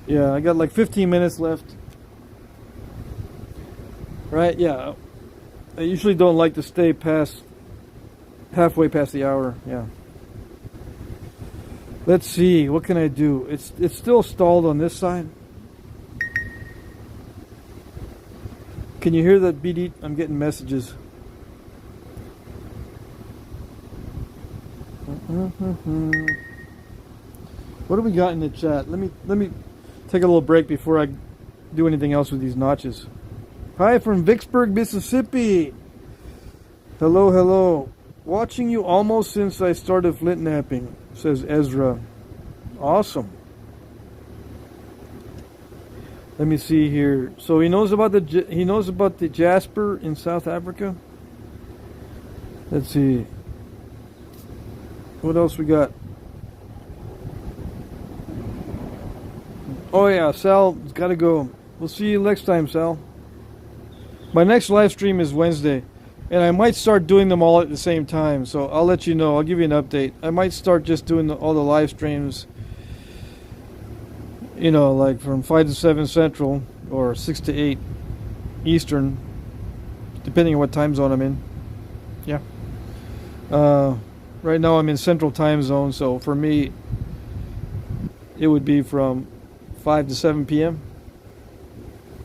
Yeah, I got like 15 minutes left. Right, yeah. I usually don't like to stay past halfway past the hour, yeah. Let's see, what can I do? It's still stalled on this side. Can you hear that, BD? I'm getting messages. What do we got in the chat? Let me take a little break before I do anything else with these notches. Hi from Vicksburg, Mississippi. Hello, hello. Watching you almost since I started Flintknapping, says Ezra. Awesome. Let me see here. So he knows about the Jasper in South Africa. Let's see. What else we got? Oh yeah, Sal's got to go. We'll see you next time, Sal. My next live stream is Wednesday, and I might start doing them all at the same time. So I'll let you know. I'll give you an update. I might start just doing all the live streams. You know, like from 5 to 7 Central or 6 to 8 Eastern, depending on what time zone I'm in. Yeah. Right now I'm in Central Time Zone, so for me, it would be from 5 to 7 p.m.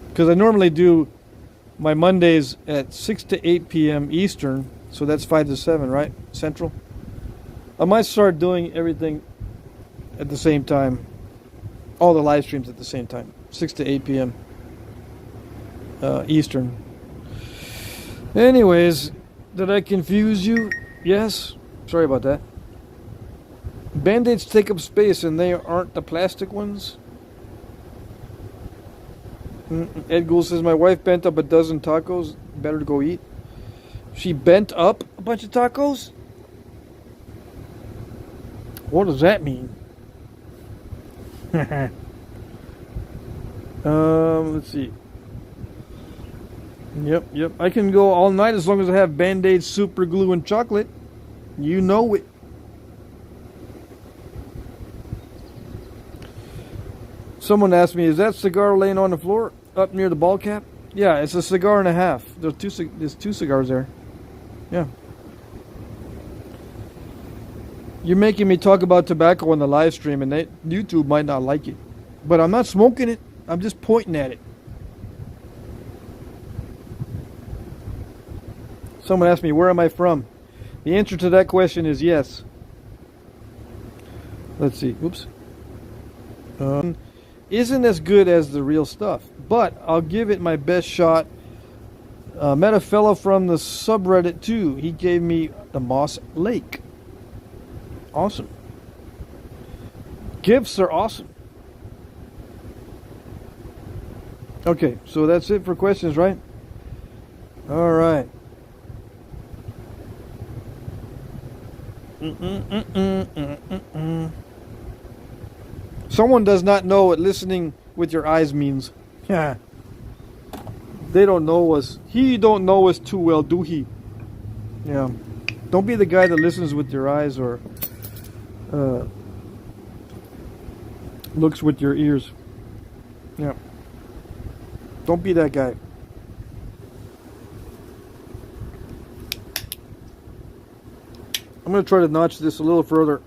Because I normally do my Mondays at 6 to 8 p.m. Eastern, so that's 5 to 7, right? Central. I might start doing everything at the same time. All the live streams at the same time. 6 to 8 p.m. Eastern. Anyways, did I confuse you? Yes. Sorry about that. Band-Aids take up space and they aren't the plastic ones. Ed Gould says, my wife bent up a dozen tacos. Better to go eat. She bent up a bunch of tacos? What does that mean? Let's see. Yep. I can go all night as long as I have Band-Aid, super glue, and chocolate. You know it. Someone asked me, is that cigar laying on the floor up near the ball cap? Yeah, it's a cigar and a half. There's two cigars there. Yeah. You're making me talk about tobacco on the live stream, and YouTube might not like it. But I'm not smoking it. I'm just pointing at it. Someone asked me, where am I from? The answer to that question is yes. Let's see. Oops. Isn't as good as the real stuff, but I'll give it my best shot. Met a fellow from the subreddit too. He gave me the Moss Lake. Awesome. Gifts are awesome. Okay, so that's it for questions, right? All right. Someone does not know what listening with your eyes means. Yeah. They don't know us. He don't know us too well, do he? Yeah. Don't be the guy that listens with your eyes or looks with your ears. Yeah. Don't be that guy. I'm going to try to notch this a little further.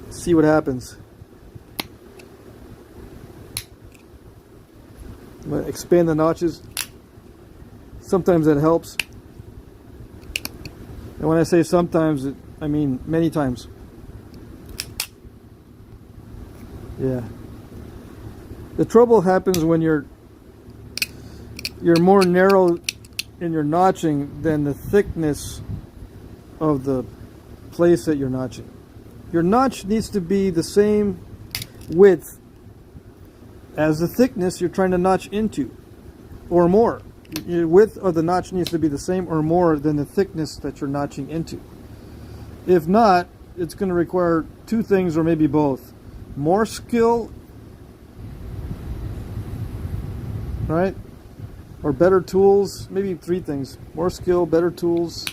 See what happens. I'm going to expand the notches. Sometimes that helps. And when I say sometimes, I mean many times. Yeah. The trouble happens when you're more narrow in your notching than the thickness of the place that you're notching. Your notch needs to be the same width as the thickness you're trying to notch into, or more. Your width of the notch needs to be the same or more than the thickness that you're notching into. If not, it's going to require two things or maybe both. More skill, right? Or better tools, maybe three things. More skill, better tools,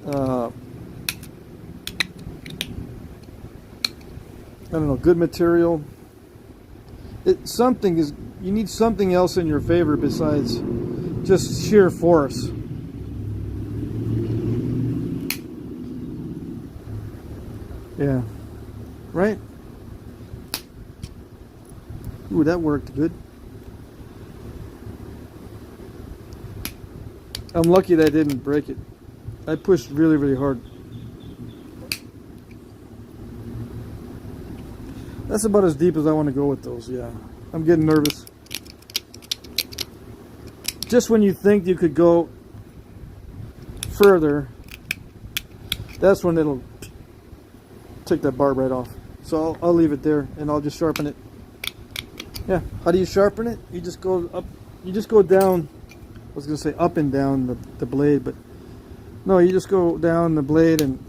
I don't know, good material. You need something else in your favor besides just sheer force. Yeah. Right? Ooh, that worked good. I'm lucky that I didn't break it. I pushed really, really hard. That's about as deep as I want to go with those, yeah. I'm getting nervous. Just when you think you could go further, that's when it'll take that barb right off. So I'll leave it there and I'll just sharpen it. Yeah, how do you sharpen it? You just go up, you just go down. I was going to say up and down the blade, but no, you just go down the blade and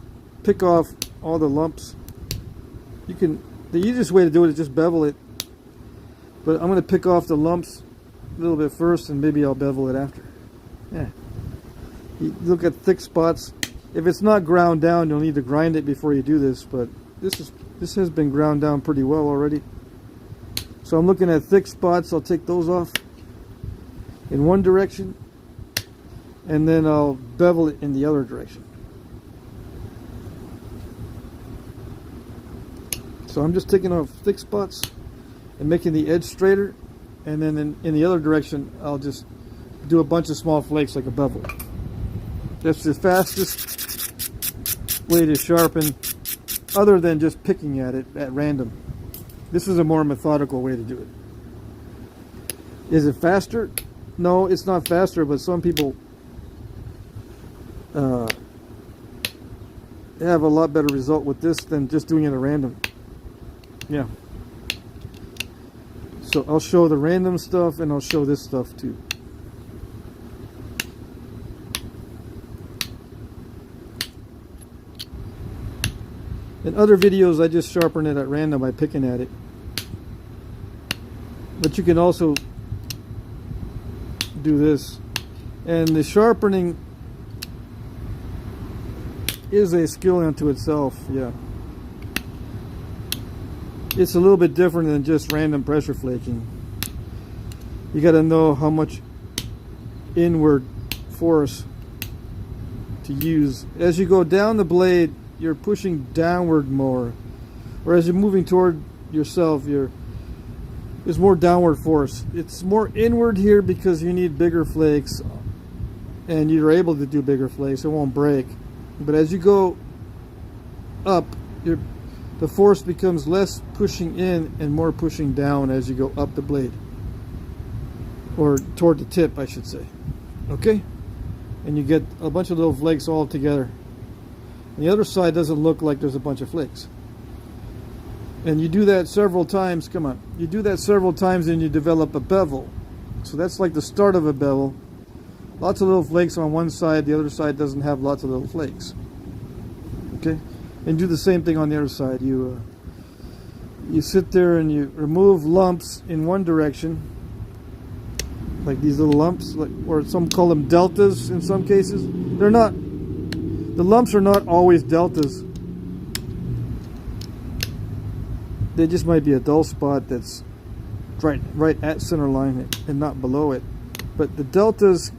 pick off all the lumps. The easiest way to do it is just bevel it, but I'm going to pick off the lumps a little bit first and maybe I'll bevel it after. Yeah. You look at thick spots. If it's not ground down, you'll need to grind it before you do this, but this has been ground down pretty well already. So I'm looking at thick spots. I'll take those off in one direction and then I'll bevel it in the other direction. So I'm just taking off thick spots and making the edge straighter, and then in the other direction I'll just do a bunch of small flakes like a bevel. That's the fastest way to sharpen other than just picking at it at random. This is a more methodical way to do it. Is it faster? No, it's not faster, but some people have a lot better result with this than just doing it at random. Yeah. So I'll show the random stuff and I'll show this stuff too. In other videos I just sharpen it at random by picking at it. But you can also do this. And the sharpening is a skill unto itself, yeah. It's a little bit different than just random pressure flaking. You got to know how much inward force to use. As you go down the blade, you're pushing downward more. Or as you're moving toward yourself, there's more downward force. It's more inward here because you need bigger flakes. And you're able to do bigger flakes. It won't break. But as you go up, the force becomes less pushing in and more pushing down as you go up the blade. Or toward the tip, I should say. Okay? And you get a bunch of little flakes all together. And the other side doesn't look like there's a bunch of flakes. And you do that several times. Come on. You do that several times and you develop a bevel. So that's like the start of a bevel. Lots of little flakes on one side. The other side doesn't have lots of little flakes. Okay, and do the same thing on the other side. You sit there and you remove lumps in one direction, like these little lumps, like, or some call them deltas in some cases. They're not. The lumps are not always deltas. They just might be a dull spot that's right at center line and not below it. But the deltas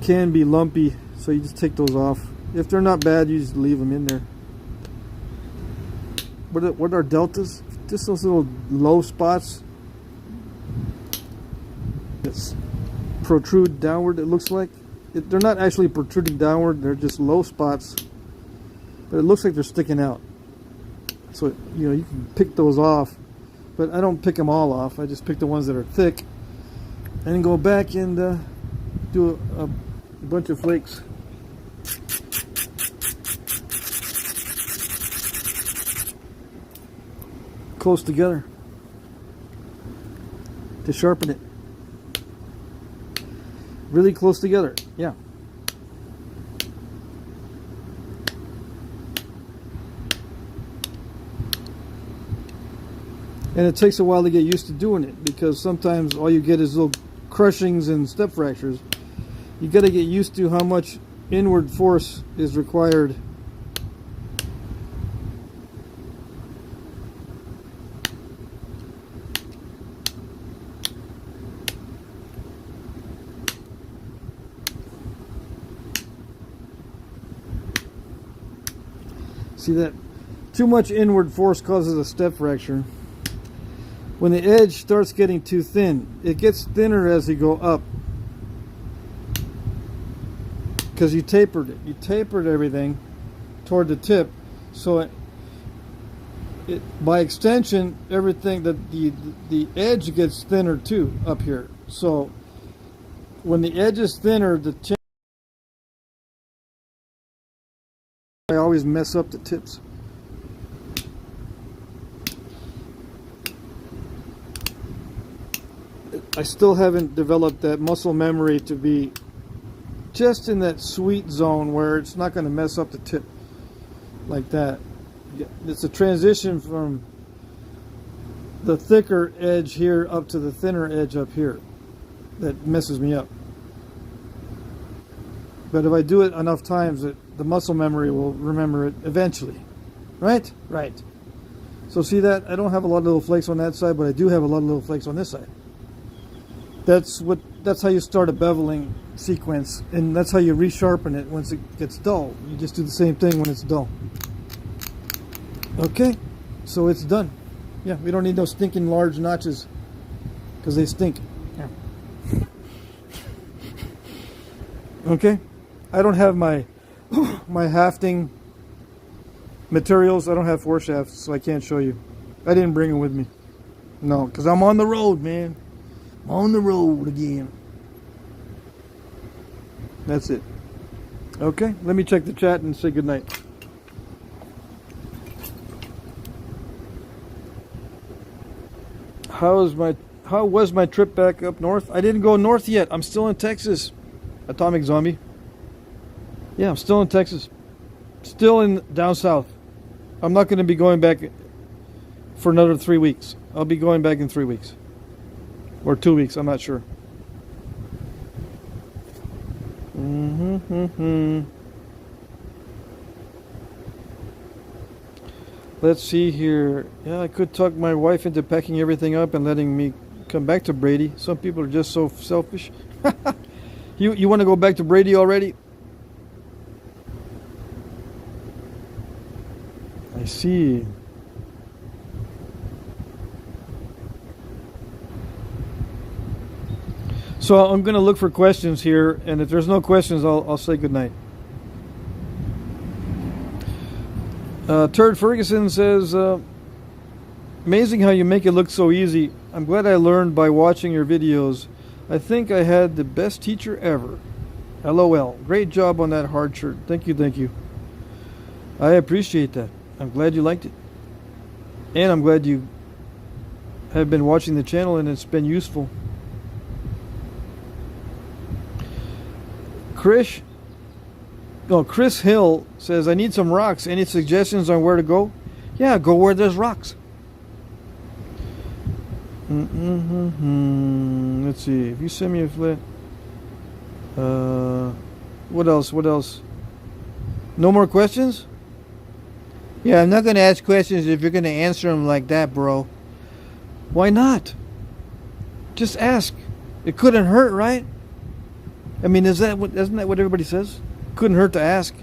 can be lumpy, so you just take those off. If they're not bad, you just leave them in there. What are deltas? Just those little low spots that protrude downward, it looks like. They're not actually protruding downward, they're just low spots, but it looks like they're sticking out. So, you know, you can pick those off, but I don't pick them all off. I just pick the ones that are thick and then go back and do a bunch of flakes. Close together to sharpen it. Really close together, yeah. And it takes a while to get used to doing it, because sometimes all you get is little crushings and step fractures. You got to get used to how much inward force is required. See that? Too much inward force causes a step fracture. When the edge starts getting too thin, it gets thinner as you go up, because you tapered it. You tapered everything toward the tip, so by extension, everything that the edge gets thinner too up here. So when the edge is thinner, I always mess up the tips. I still haven't developed that muscle memory to be just in that sweet zone where it's not going to mess up the tip like that. It's a transition from the thicker edge here up to the thinner edge up here that messes me up. But if I do it enough times, the muscle memory will remember it eventually. Right? Right. So see that? I don't have a lot of little flakes on that side, but I do have a lot of little flakes on this side. That's how you start a beveling sequence, and that's how you resharpen it once it gets dull. You just do the same thing when it's dull. Okay, so it's done. Yeah, we don't need no stinking large notches, because they stink. Yeah. Okay, I don't have my my hafting materials. I don't have foreshafts, so I can't show you. I didn't bring them with me. No, because I'm on the road, man. I'm on the road again. That's it. Okay, let me check the chat and say goodnight. How was my trip back up north? I didn't go north yet. I'm still in Texas. Atomic Zombie. Yeah, I'm still in Texas. Still in down south. I'm not going to be going back for another 3 weeks. I'll be going back in 3 weeks. Or 2 weeks, I'm not sure. Let's see here. Yeah, I could talk my wife into packing everything up and letting me come back to Brady. Some people are just so selfish. You want to go back to Brady already? I see. So I'm going to look for questions here, and if there's no questions, I'll say goodnight. Turd Ferguson says, amazing how you make it look so easy. I'm glad I learned by watching your videos. I think I had the best teacher ever. LOL. Great job on that hard shirt. Thank you, thank you. I appreciate that. I'm glad you liked it. And I'm glad you have been watching the channel and it's been useful. Krish, No, Chris Hill says, I need some rocks. Any suggestions on where to go? Yeah, go where there's rocks. Let's see. If you send me a flint. What else? What else? No more questions? Yeah, I'm not going to ask questions if you're going to answer them like that, bro. Why not? Just ask. It couldn't hurt, right? I mean, isn't that what everybody says? Couldn't hurt to ask.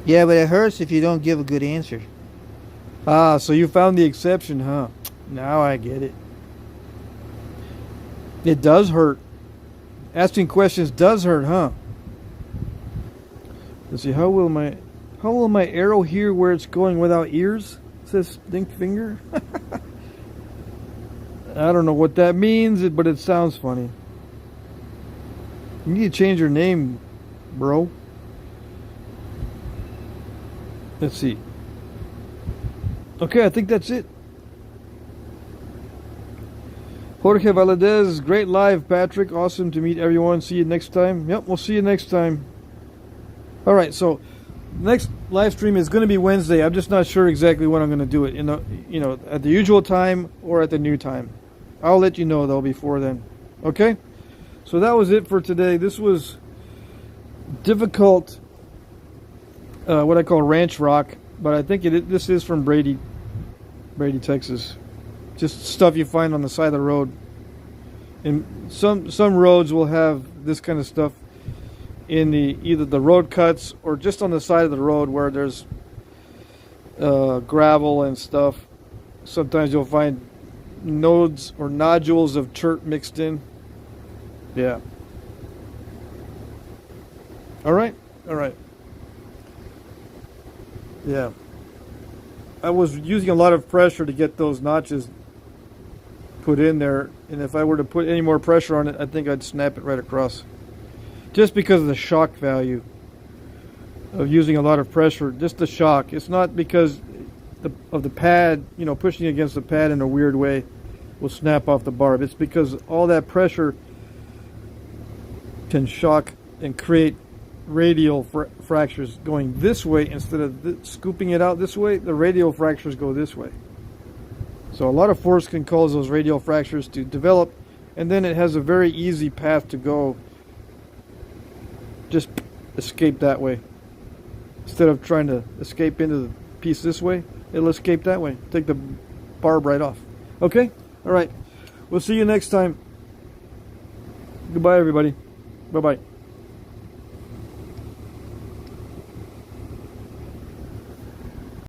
Yeah, but it hurts if you don't give a good answer. Ah, so you found the exception, huh? Now I get it. It does hurt. Asking questions does hurt, huh? Let's see. How will my arrow hear where it's going without ears? Says Stink Finger. I don't know what that means, but it sounds funny. You need to change your name, bro. Let's see. Okay, I think that's it. Jorge Valadez, great live, Patrick. Awesome to meet everyone. See you next time. Yep, we'll see you next time. All right, so next live stream is going to be Wednesday. I'm just not sure exactly when I'm going to do it. At the usual time or at the new time. I'll let you know though before then. Okay? So that was it for today. This was difficult, what I call ranch rock, but I think this is from Brady, Texas. Just stuff you find on the side of the road. And some roads will have this kind of stuff in either the road cuts or just on the side of the road where there's gravel and stuff. Sometimes you'll find nodes or nodules of chert mixed in. Yeah. All right. Yeah. I was using a lot of pressure to get those notches put in there, and if I were to put any more pressure on it, I think I'd snap it right across. Just because of the shock value of using a lot of pressure, just the shock. It's not because of the pad, pushing against the pad in a weird way will snap off the barb. It's because all that pressure can shock and create radial fractures going this way instead of scooping it out this way. The radial fractures go this way. So a lot of force can cause those radial fractures to develop, and then it has a very easy path to go. Just escape that way. Instead of trying to escape into the piece this way, it'll escape that way. Take the barb right off. Okay? All right. We'll see you next time. Goodbye, everybody. Bye-bye.